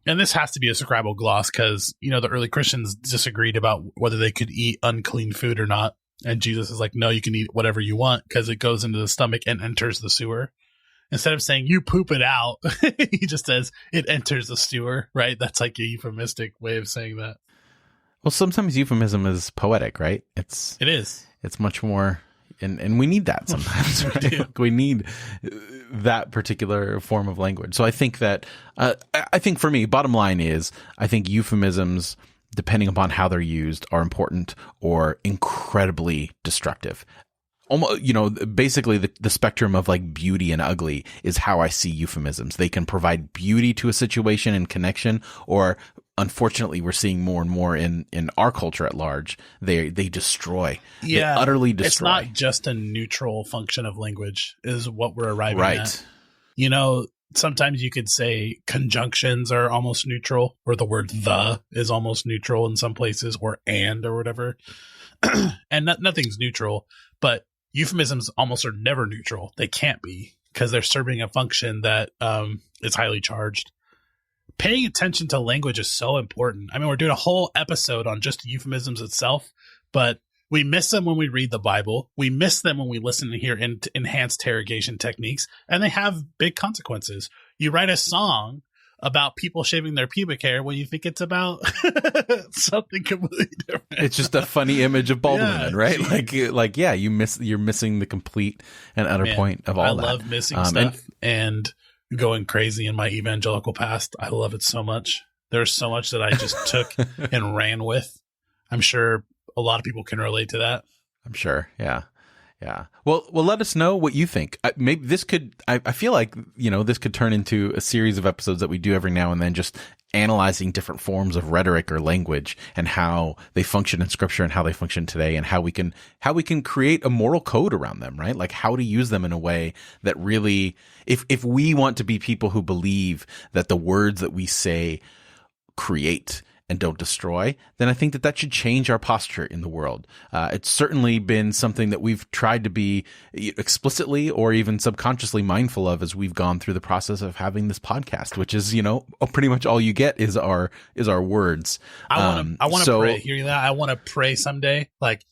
and this has to be a Scribal gloss, because, the early Christians disagreed about whether they could eat unclean food or not. And Jesus is like, no, you can eat whatever you want, because it goes into the stomach and enters the sewer. Instead of saying you poop it out, he just says it enters the sewer, right? That's like a euphemistic way of saying that. Well, sometimes euphemism is poetic, right? It is. It's much more, and we need that sometimes. Right? We need that particular form of language. So I think that, I think for me, bottom line is, I think euphemisms, depending upon how they're used, are important or incredibly destructive. Almost, basically the spectrum of like beauty and ugly is how I see euphemisms. They can provide beauty to a situation and connection, or unfortunately we're seeing more and more in our culture at large, they destroy. Yeah. They utterly destroy. It's not just a neutral function of language is what we're arriving at. Sometimes you could say conjunctions are almost neutral, or the word the is almost neutral in some places, or and or whatever. And nothing's neutral, but euphemisms almost are never neutral. They can't be, because they're serving a function that is highly charged. Paying attention to language is so important. I mean, we're doing a whole episode on just euphemisms itself, but we miss them when we read the Bible. We miss them when we listen to hear enhanced interrogation techniques, and they have big consequences. You write a song about people shaving their pubic hair when you think it's about something completely different. It's just a funny image of bald women, right? You're missing the complete and utter point of all that. I love missing stuff and going crazy in my evangelical past. I love it so much. There's so much that I just took and ran with. I'm sure a lot of people can relate to that. I'm sure. Yeah. Yeah. Well, let us know what you think. Maybe this could, I feel like, this could turn into a series of episodes that we do every now and then, just analyzing different forms of rhetoric or language and how they function in scripture and how they function today, and how we can create a moral code around them, right? Like how to use them in a way that really, if we want to be people who believe that the words that we say create and don't destroy, then I think that should change our posture in the world. It's certainly been something that we've tried to be explicitly or even subconsciously mindful of as we've gone through the process of having this podcast, which is, pretty much all you get is our words. I want to pray. Hearing that, I want to pray someday, like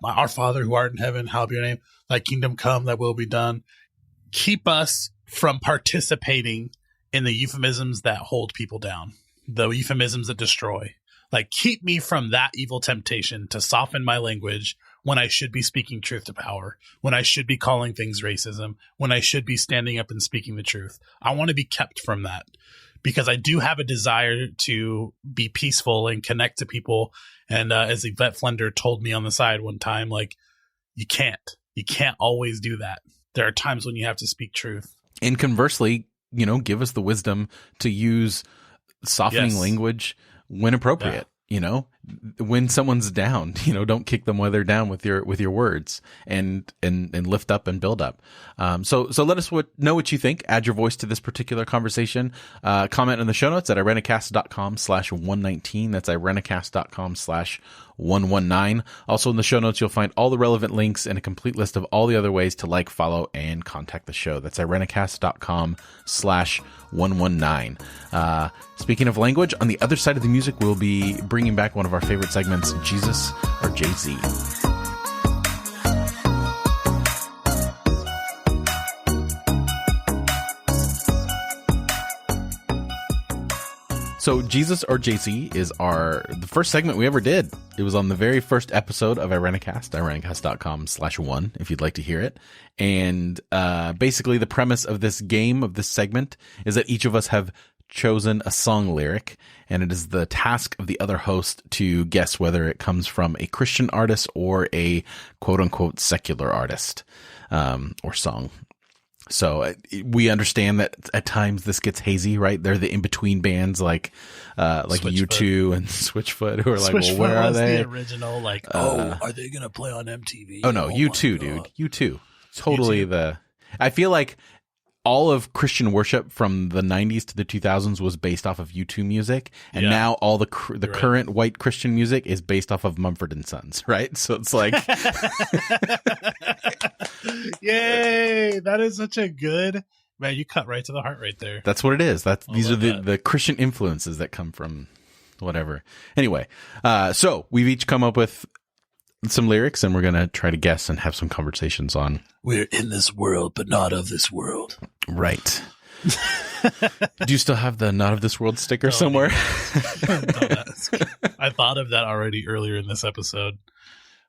our Father who art in heaven, hallowed be your name. Thy kingdom come, thy will be done. Keep us from participating in the euphemisms that hold people down. The euphemisms that destroy. Like, keep me from that evil temptation to soften my language when I should be speaking truth to power, when I should be calling things racism, when I should be standing up and speaking the truth. I want to be kept from that, because I do have a desire to be peaceful and connect to people. And as Yvette Flender told me on the side one time, like, you can't always do that. There are times when you have to speak truth. And conversely, give us the wisdom to use softening language when appropriate. When someone's down, don't kick them while they're down with your words, and lift up and build up. So let us know what you think. Add your voice to this particular conversation. Comment in the show notes at irenicast.com/119. That's irenicast.com/119. Also in the show notes, you'll find all the relevant links and a complete list of all the other ways to like, follow, and contact the show. That's irenicast.com/119. Speaking of language, on the other side of the music, we'll be bringing back one of our favorite segments, Jesus or Jay-Z. So Jesus or Jay-Z is the first segment we ever did. It was on the very first episode of Irenicast, irenicast.com/1, if you'd like to hear it. And basically the premise of this segment, is that each of us have chosen a song lyric, and it is the task of the other host to guess whether it comes from a Christian artist or a quote-unquote secular artist or song. So we understand that at times this gets hazy, right? They're the in-between bands like U2 and Switchfoot, who are like, well, where are they? The original, are they going to play on MTV? Oh no, U2, dude. U2. Totally U2. I feel like all of Christian worship from the 90s to the 2000s was based off of U2 music, and now all the current white Christian music is based off of Mumford and Sons, right? So it's like, yay! That is such a good, man. You cut right to the heart right there. That's what it is. These are the Christian influences that come from whatever. Anyway, so we've each come up with some lyrics, and we're going to try to guess and have some conversations on. We're in this world, but not of this world. Right. Do you still have the not of this world sticker somewhere? Don't ask. I thought of that already earlier in this episode.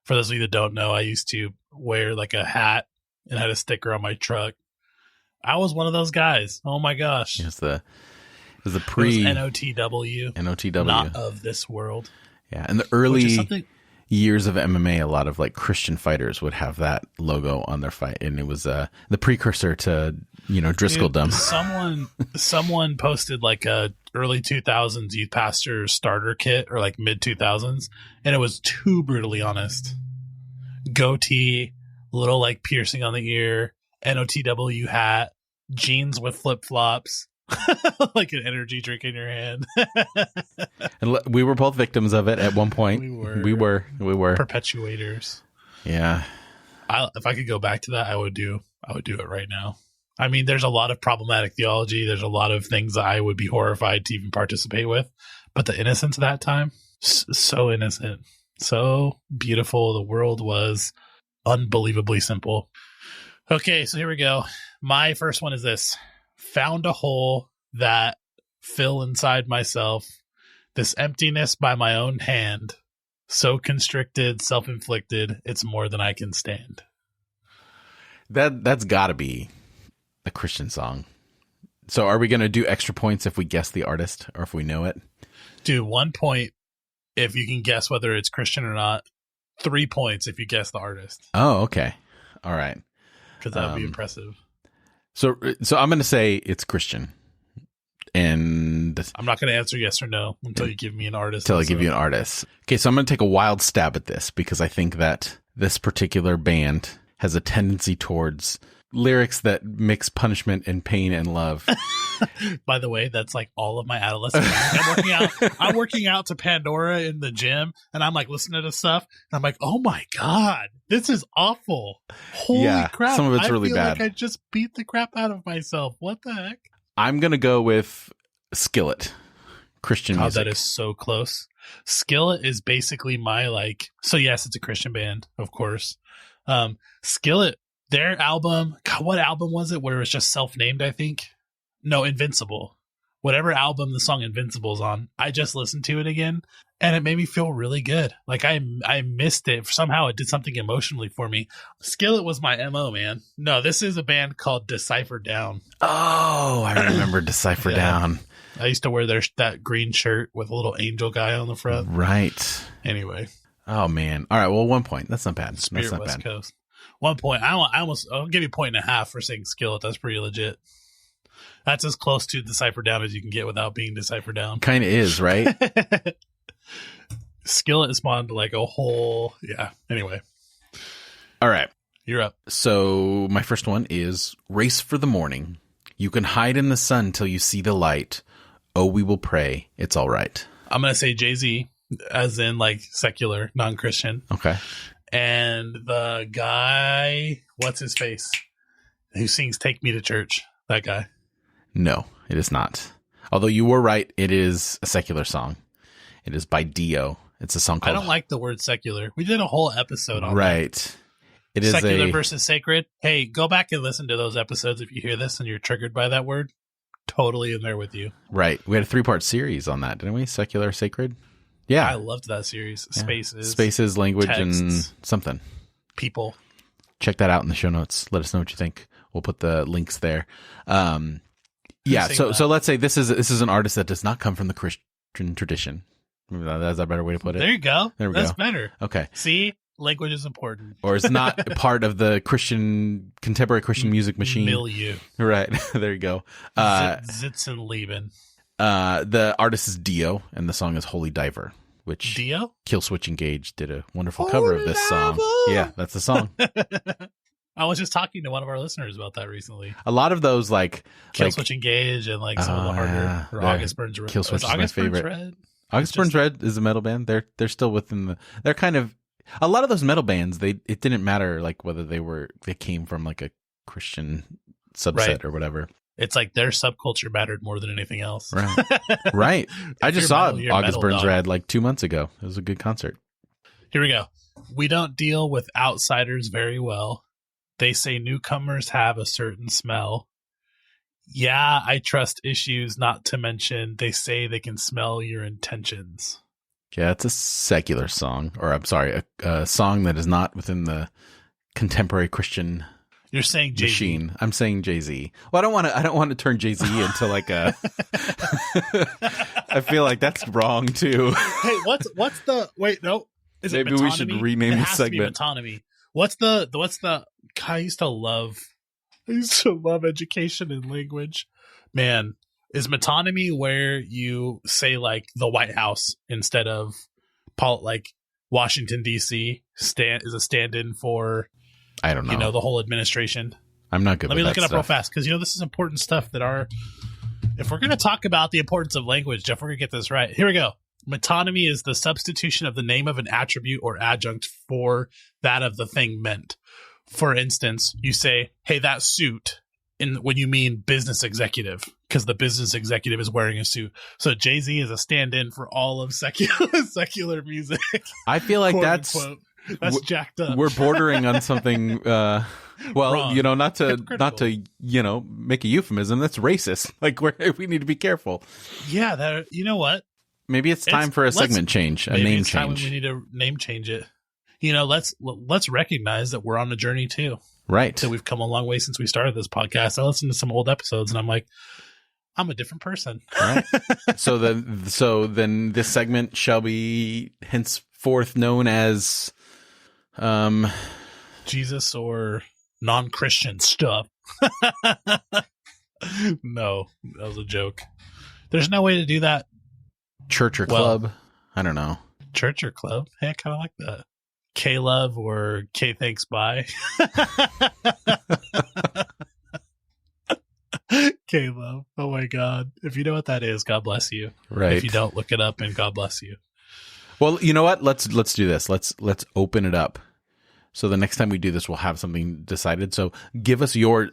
For those of you that don't know, I used to wear like a hat and had a sticker on my truck. I was one of those guys. Oh my gosh. It was NOTW. NOTW. Not of this world. Yeah. In the early years of MMA, a lot of like Christian fighters would have that logo on their fight, and it was the precursor to Driscolldom. Someone posted like a early 2000s youth pastor starter kit, or like mid 2000s, and it was too brutally honest. Goatee, little like piercing on the ear, NOTW hat, jeans with flip flops. Like an energy drink in your hand. And we were both victims of it at one point. We were perpetuators. Yeah. If I could go back to that, I would do it right now. I mean, there's a lot of problematic theology. There's a lot of things I would be horrified to even participate with. But the innocence of that time, so innocent, so beautiful. The world was unbelievably simple. Okay, so here we go. My first one is this. Found a hole that fill inside myself, this emptiness by my own hand, so constricted, self-inflicted, it's more than I can stand. That's gotta be a Christian song. So are we going to do extra points if we guess the artist or if we know it? Do 1 point if you can guess whether it's Christian or not, 3 points if you guess the artist, Oh, okay. All right. because that would be impressive. So I'm going to say it's Christian. And I'm not going to answer yes or no until you give me an artist. until I give you an artist. Okay, so I'm going to take a wild stab at this because I think that this particular band has a tendency towards lyrics that mix punishment and pain and love. By the way, that's like all of my adolescent life. I'm working out to Pandora in the gym, and I'm like listening to stuff, and I'm like, oh my God, this is awful. Holy crap. Some of it's I really feel bad. like I just beat the crap out of myself. What the heck? I'm going to go with Skillet. Christian Oh, music. that is so close. Skillet is basically my so yes, it's a Christian band, of course. Skillet, their album, God, what album was it where it was just self-named, I think? No, Invincible. Whatever album the song Invincible's on, I just listened to it again, and it made me feel really good. Like I missed it. Somehow it did something emotionally for me. Skillet was my MO, man. No, this is a band called Decipher Down. Oh, I remember Decipher Down. I used to wear that green shirt with a little angel guy on the front. Right. Anyway. Oh, man. All right, well, 1 point. That's not bad. Spirit That's not West bad. Coast. 1 point. I'll give you 1.5 for saying Skillet. That's pretty legit. That's as close to Decipher Down as you can get without being Decipher Down. Kind of is, right? Skillet spawned like a whole... Yeah. Anyway. All right. You're up. So my first one is Race for the Morning. You can hide in the sun till you see the light. Oh, we will pray. It's all right. I'm going to say Jay-Z, as in like secular, non-Christian. Okay. And the guy, what's his face, who sings Take Me to Church? That guy. No, it is not. Although you were right, it is a secular song. It is by Dio. It's a song called... I don't like the word secular. We did a whole episode on Right. that. It is secular versus sacred. Hey, go back and listen to those episodes if you hear this and you're triggered by that word. Totally in there with you. Right. We had a 3-part series on that, didn't we? Secular, sacred? Yeah. I loved that series. Yeah. Spaces, language, texts, and something. people. Check that out in the show notes. Let us know what you think. We'll put the links there. Yeah. So let's say this is an artist that does not come from the Christian tradition. That's a better way to put it. There you go. There we That's go. better. Okay. See, language is important. Or it's not part of the contemporary Christian music machine. Milieu. Right. There you go. Zitzenleben. The artist is Dio, and the song is Holy Diver, which Dio? Killswitch Engage did a wonderful cover of this song. Yeah, that's the song. I was just talking to one of our listeners about that recently. A lot of those, like Killswitch Engage and like some of the harder or August Burns Red. Killswitch is my favorite. Red? August Burns Red is a metal band. They're still within the. They're kind of a lot of those metal bands. It didn't matter like whether they came from like a Christian subset or whatever. It's like their subculture mattered more than anything else. Right. Right. I just saw August metal, Burns dog. Red like 2 months ago. It was a good concert. Here we go. We don't deal with outsiders very well. They say newcomers have a certain smell. Yeah, I trust issues, not to mention they say they can smell your intentions. Yeah, it's a secular song, or I'm sorry, a song that is not within the contemporary Christian You're saying Jay-Z. machine. I'm saying Jay-Z. Well, I don't want to turn Jay-Z into like a. I feel like that's wrong too. Hey, what's the wait? No, is Maybe it we should metonymy? rename It the has to be segment. metonymy. What's the? God, I used to love education and language. Man, is metonymy where you say like the White House instead of like Washington D.C. is a stand-in for? I don't know. The whole administration. I'm not good. Let with me look that it up real stuff. fast because this is important stuff if we're going to talk about the importance of language, Jeff, we're going to get this right. Here we go. Metonymy is the substitution of the name of an attribute or adjunct for that of the thing meant. For instance, you say, hey, that suit, when you mean business executive, because the business executive is wearing a suit. So Jay-Z is a stand-in for all of secular music. I feel like Quote, that's unquote. That's jacked up. we're bordering on something. Well, Wrong. not to Hypocritical. make a euphemism. That's racist. Like we need to be careful. Yeah, you know what? Maybe it's time for a segment change, a name it's time change. we need to name change it. Let's recognize that we're on a journey too. Right. So we've come a long way since we started this podcast. I listened to some old episodes and I'm like, I'm a different person. Right. So then this segment shall be henceforth known as Jesus or non-Christian stuff. No, that was a joke. There's no way to do that. Church or club? I don't know. Church or club? Hey, I kind of like that. K-love or K-thanks bye. K-love. Oh my God. If you know what that is, God bless you. Right. If you don't, look it up and God bless you. Well, you know what? Let's do this. Let's open it up. So the next time we do this, we'll have something decided. So give us your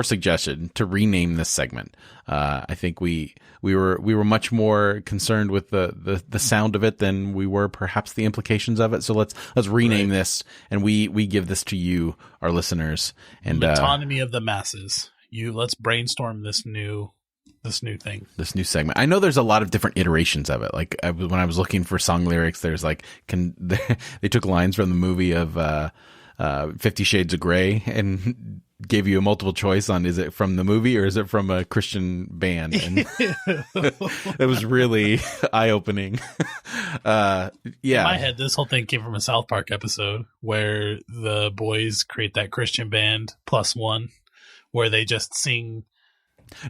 suggestion to rename this segment. I think we were much more concerned with the sound of it than we were perhaps the implications of it. So let's rename this, and we give this to you, our listeners, and autonomy of the masses. Let's brainstorm this new thing, this new segment. I know there's a lot of different iterations of it. Like when I was looking for song lyrics, there's like they took lines from the movie of 50 Shades of Grey and gave you a multiple choice on, is it from the movie or is it from a Christian band? And it was really eye opening. Yeah. In my head, this whole thing came from a South Park episode where the boys create that Christian band Plus One, where they just sing.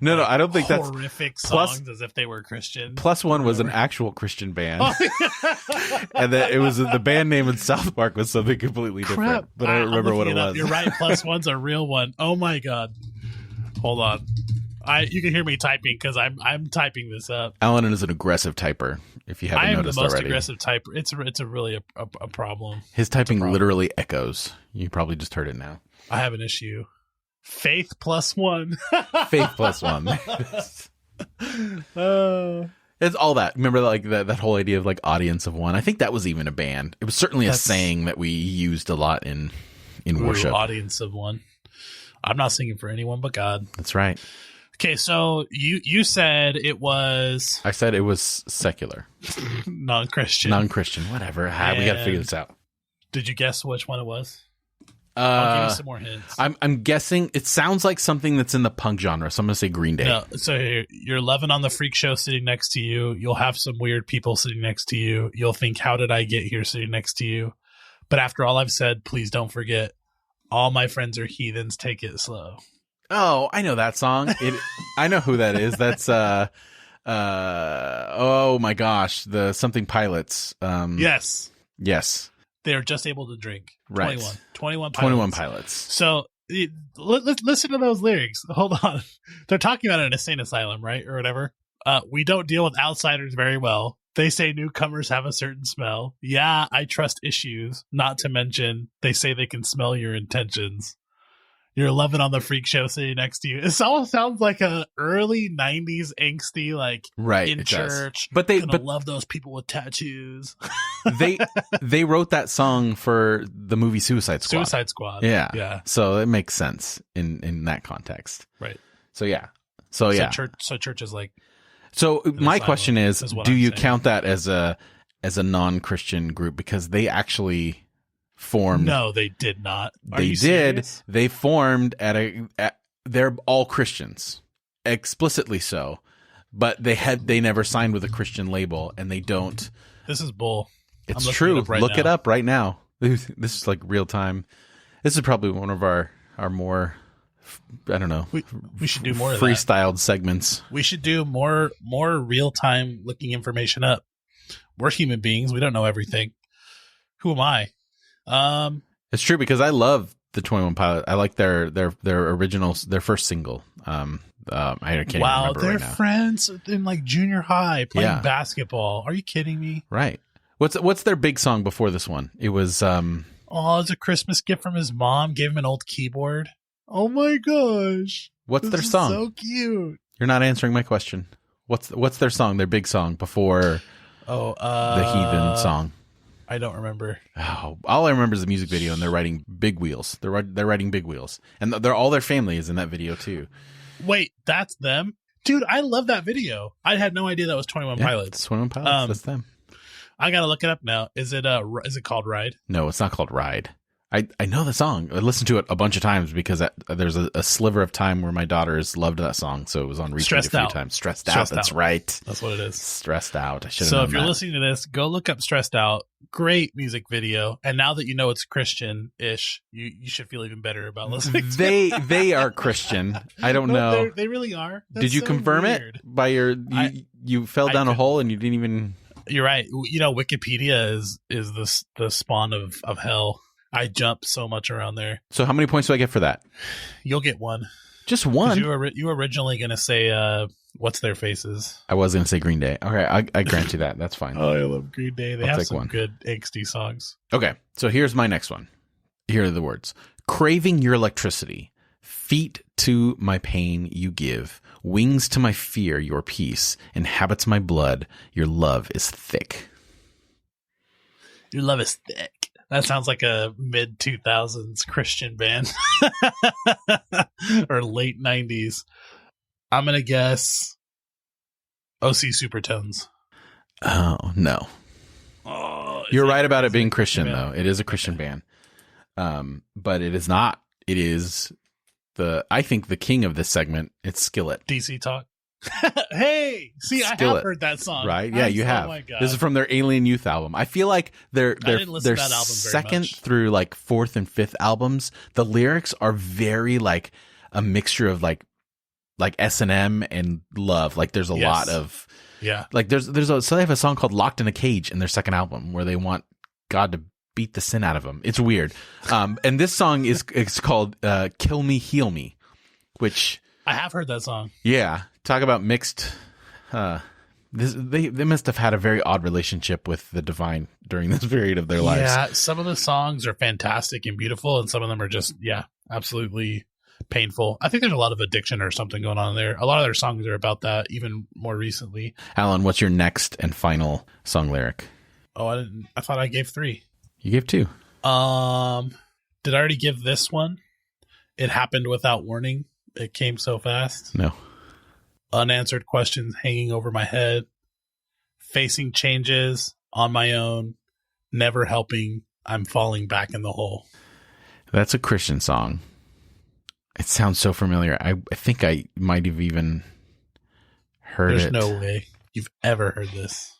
No, I don't think that's horrific songs as if they were Christian. Plus One was an actual Christian band, and that it was the band name in South Park was something completely different. But I don't remember what it was. You're right. Plus One's a real one. Oh my God! Hold on, you can hear me typing because I'm typing this up. Alan is an aggressive typer. If you haven't noticed already, I am the most aggressive typer. It's a really a problem. His typing literally echoes. You probably just heard it now. I have an issue. Faith Plus One. Faith Plus One. It's all that. Remember, like that whole idea of like audience of one. I think that was even a band. It was certainly a saying that we used a lot in worship. Audience of one. I'm not singing for anyone but God. That's right. Okay, so you said it was. I said it was secular, non-Christian, whatever. We got to figure this out. Did you guess which one it was? I'll give you some more hints. I'm guessing it sounds like something that's in the punk genre, so I'm going to say Green Day. No, so you're loving on the freak show sitting next to you. You'll have some weird people sitting next to you. You'll think, how did I get here sitting next to you? But after all I've said, please don't forget, all my friends are heathens, take it slow. Oh, I know that song. I know who that is. That's, oh my gosh, the Something Pilots. Yes. They're just able to drink. Right. 21 pilots. 21 pilots. So listen to those lyrics. Hold on. They're talking about an insane asylum, right? Or whatever. We don't deal with outsiders very well. They say newcomers have a certain smell. Yeah, I trust issues. Not to mention, they say they can smell your intentions. You're loving on the freak show sitting next to you. It all sounds like a early 90s angsty, like right, in church. But love those people with tattoos. they wrote that song for the movie Suicide Squad. Suicide Squad. Yeah. So it makes sense in that context. Right. So yeah. So church is like. So my question is do you count that as a non-Christian group because they actually formed? No, they did not. They did. Serious? They formed they're all Christians, explicitly so, but they never signed with a Christian label, and they don't. This is bull. It's true. Look it up right now. This is like real time. This is probably one of our more, I don't know. We should do more freestyled of that. Segments. We should do more real time looking information up. We're human beings. We don't know everything. Who am I? It's true because I love the 21 Pilots. I like their originals, their first single. I can't even remember they're right now. Friends in like junior high playing basketball. Are you kidding me? Right. What's their big song before this one? It was it's a Christmas gift from his mom. Gave him an old keyboard. Oh my gosh. What's their song? So cute. You're not answering my question. What's their song? Their big song before the Heathen song. I don't remember. Oh, all I remember is the music video, and they're riding big wheels. They're riding big wheels, and all their family is in that video too. Wait, that's them, dude! I love that video. I had no idea that was 21 Pilots. 21 Pilots. That's them. I gotta look it up now. Is it called Ride? No, it's not called Ride. I know the song. I listened to it a bunch of times because there's a sliver of time where my daughters loved that song, so it was on repeat a few times. Stressed Out. That's right. That's what it is. Stressed Out. I should have So known if you're that. listening to this, go look up Stressed Out. Great music video. And now that you know it's Christian-ish, you should feel even better about listening to it. They are Christian. I don't know. They really are. That's Did you so confirm weird. it by you fell down a hole and you didn't even... You're right. You know, Wikipedia is the spawn of hell. I jump so much around there. So how many points do I get for that? You'll get one. Just one? You were originally going to say, What's Their Faces? I was going to say Green Day. Okay, I grant you that. That's fine. Oh, I love Green Day. They have some one. good angsty songs. Okay, so here's my next one. Here are the words. Craving your electricity. Feet to my pain you give. Wings to my fear your peace. Inhabits my blood. Your love is thick. Your love is thick. That sounds like a mid-2000s Christian band. Or late 90s. I'm going to guess OC Supertones. Oh, no. Oh, You're right about it being Christian, though. It is a Christian band. But it is not. It is I think the king of this segment, it's Skillet. DC Talk. Hey, see, Skillet. I have heard that song. Right? Yeah, you have. Oh my God. This is from their Alien Youth album. I feel like their didn't listen to that album very second much. through like fourth and fifth albums, the lyrics are very like a mixture of like S&M and love. Like there's a lot of like so they have a song called Locked in a Cage in their second album where they want God to beat the sin out of them. It's weird. And this song is called Kill Me Heal Me, which I have heard that song. yeah, talk about mixed. They must have had a very odd relationship with the divine during this period of their lives. Yeah, some of the songs are fantastic and beautiful, and some of them are just absolutely painful. I think there's a lot of addiction or something going on there. A lot of their songs are about that, even more recently. Alan, what's your next and final song lyric? Oh, I thought I gave 3. You gave 2. Did I already give this one? It happened without warning. It came so fast. No. Unanswered questions hanging over my head. Facing changes on my own. Never helping. I'm falling back in the hole. That's a Christian song. It sounds so familiar. I think I might have even heard it. There's no way you've ever heard this.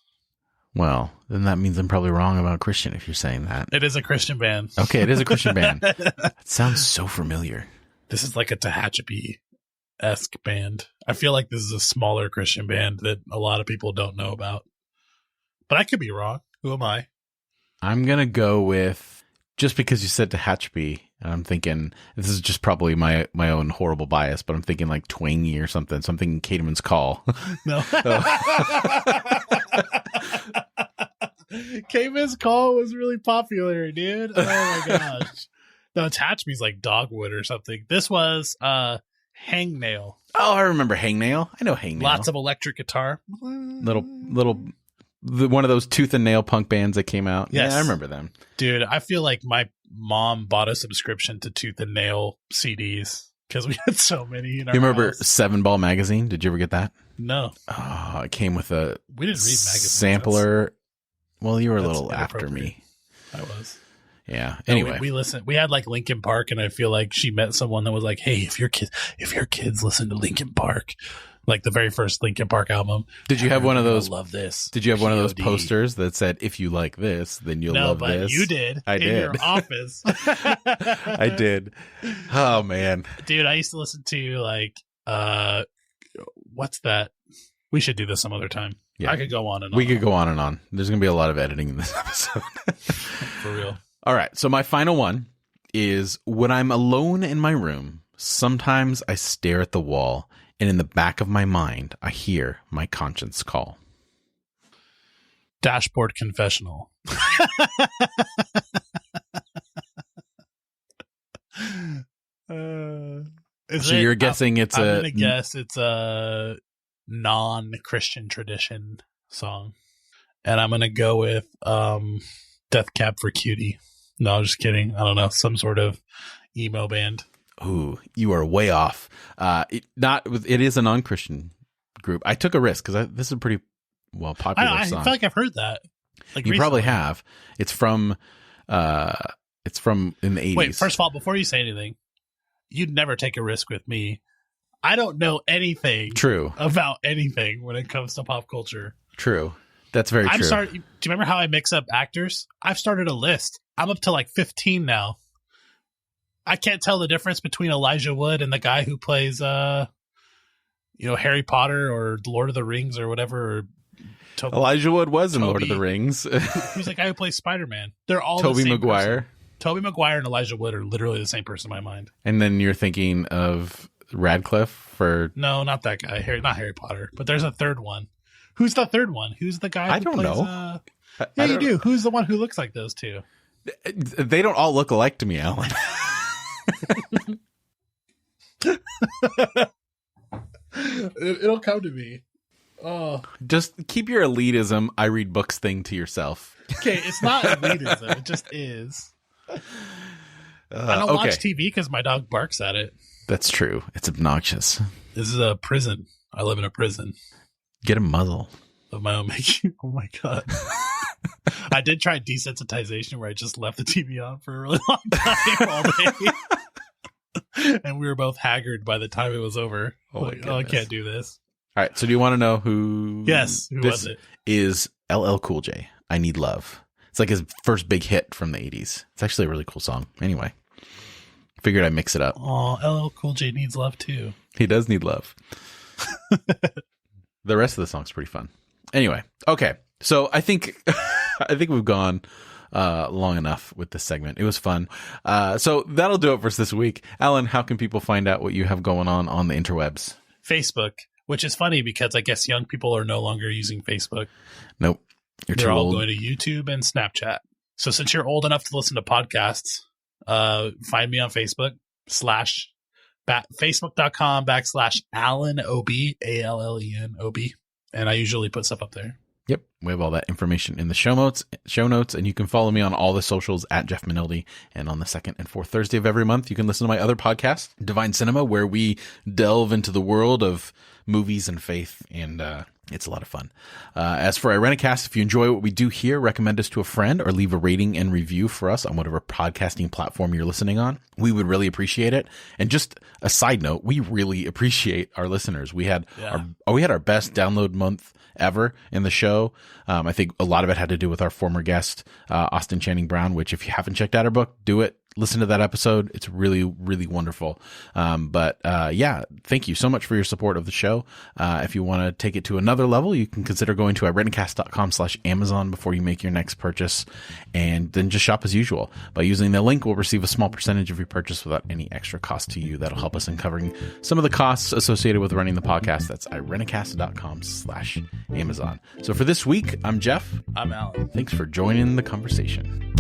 Well, then that means I'm probably wrong about Christian if you're saying that. It is a Christian band. Okay, it is a Christian band. It sounds so familiar. This is like a Tehachapi-esque band. I feel like this is a smaller Christian band that a lot of people don't know about. But I could be wrong. Who am I? I'm going to go with, just because you said Tehachapi, and I'm thinking, this is just probably my own horrible bias, but I'm thinking like Twangy or something Caedmon's Call. No. Caedmon's Call was really popular, dude. Oh my gosh. No, Tehachapi's like Dogwood or something. This was Hangnail. Oh, I remember Hangnail. I know Hangnail. Lots of electric guitar. Little one of those tooth and nail punk bands that came out. Yes. Yeah, I remember them. Dude, I feel like my mom bought a subscription to Tooth and Nail CDs because we had so many in our You remember house. 7 Ball Magazine? Did you ever get that? No. Oh, it came with a We didn't read magazines. sampler. Well, you were a That's little after inappropriate. me. I was. Yeah. No, Anyway, we listened. We had like Linkin Park, and I feel like she met someone that was like, "Hey, if your kids listen to Linkin Park, like the very first Linkin Park album, did you have one of those? Love this. Did you have one of those G.O.D.. posters that said, "If you like this, then you'll love but this"? you did. I in did. your office. I did. Oh man, Dude, I used to listen to like, what's that? We should do this some other time. Yeah. I could go on and on. we could go on and on. There's gonna be a lot of editing in this episode. For real. All right, so my final one is, when I'm alone in my room, sometimes I stare at the wall, and in the back of my mind, I hear my conscience call. Dashboard Confessional. So you're guessing I'm gonna guess it's a non-Christian tradition song, and I'm gonna go with Death Cab for Cutie. No, I'm just kidding. I don't know, some sort of emo band. Ooh, you are way off. It is a non-Christian group. I took a risk because this is a pretty popular I song. feel like I've heard that. Like you probably recently. have. It's from It's from in the 80s. Wait, first of all, before you say anything, you'd never take a risk with me. I don't know anything True. about anything when it comes to pop culture. True. That's very true. Do you remember how I mix up actors? I've started a list. I'm up to like 15 now. I can't tell the difference between Elijah Wood and the guy who plays, Harry Potter or Lord of the Rings or whatever. Or Elijah Wood was in Lord of the Rings. Who's the guy who plays Spider-Man? They're all Tobey the same Maguire. person. Tobey Maguire and Elijah Wood are literally the same person in my mind. And then you're thinking of Radcliffe for... No, not that guy. Not Harry Potter. But there's a third one. Who's the third one? Who's the guy who don't plays... know. Yeah, you do. Who's the one who looks like those two? They don't all look alike to me, Alan. It'll come to me. Oh, just keep your elitism, I read books thing to yourself. Okay, it's not elitism. It just is. I don't watch TV because my dog barks at it. That's true. It's obnoxious. This is a prison. I live in a prison. Get a muzzle. Of my own making. Oh my God. I did try desensitization where I just left the TV on for a really long time all day. And we were both haggard by the time it was over. I can't do this. All right. So do you want to know who? Yes. Who was it? Is LL Cool J. I Need Love. It's like his first big hit from the 80s. It's actually a really cool song. Anyway, figured I'd mix it up. Oh, LL Cool J needs love too. He does need love. The rest of the song's pretty fun. Anyway, okay. So I think we've gone long enough with this segment. It was fun. So that'll do it for us this week. Alan, how can people find out what you have going on the interwebs? Facebook, which is funny because I guess young people are no longer using Facebook. Nope. They're all going to YouTube and Snapchat. So since you're old enough to listen to podcasts, find me on Facebook facebook.com/AllenOB, ALLENOB. And I usually put stuff up there. Yep. We have all that information in the show notes, and you can follow me on all the socials at Jeff Manildi. And on the second and fourth Thursday of every month, you can listen to my other podcast, Divine Cinema, where we delve into the world of movies and faith, and it's a lot of fun. As for Irenicast, if you enjoy what we do here, recommend us to a friend or leave a rating and review for us on whatever podcasting platform you're listening on. We would really appreciate it. And just a side note, we really appreciate our listeners. We had our best download month ever in the show. I think a lot of it had to do with our former guest, Austin Channing Brown, which if you haven't checked out our book, do it. Listen to that episode. It's really, really wonderful. But thank you so much for your support of the show. If you want to take it to another level, you can consider going to irenicast.com/Amazon before you make your next purchase, and then just shop as usual. By using the link, we'll receive a small percentage of your purchase without any extra cost to you. That'll help us in covering some of the costs associated with running the podcast. That's irenicast.com/Amazon. So for this week, I'm Jeff. I'm Alan. Thanks for joining the conversation.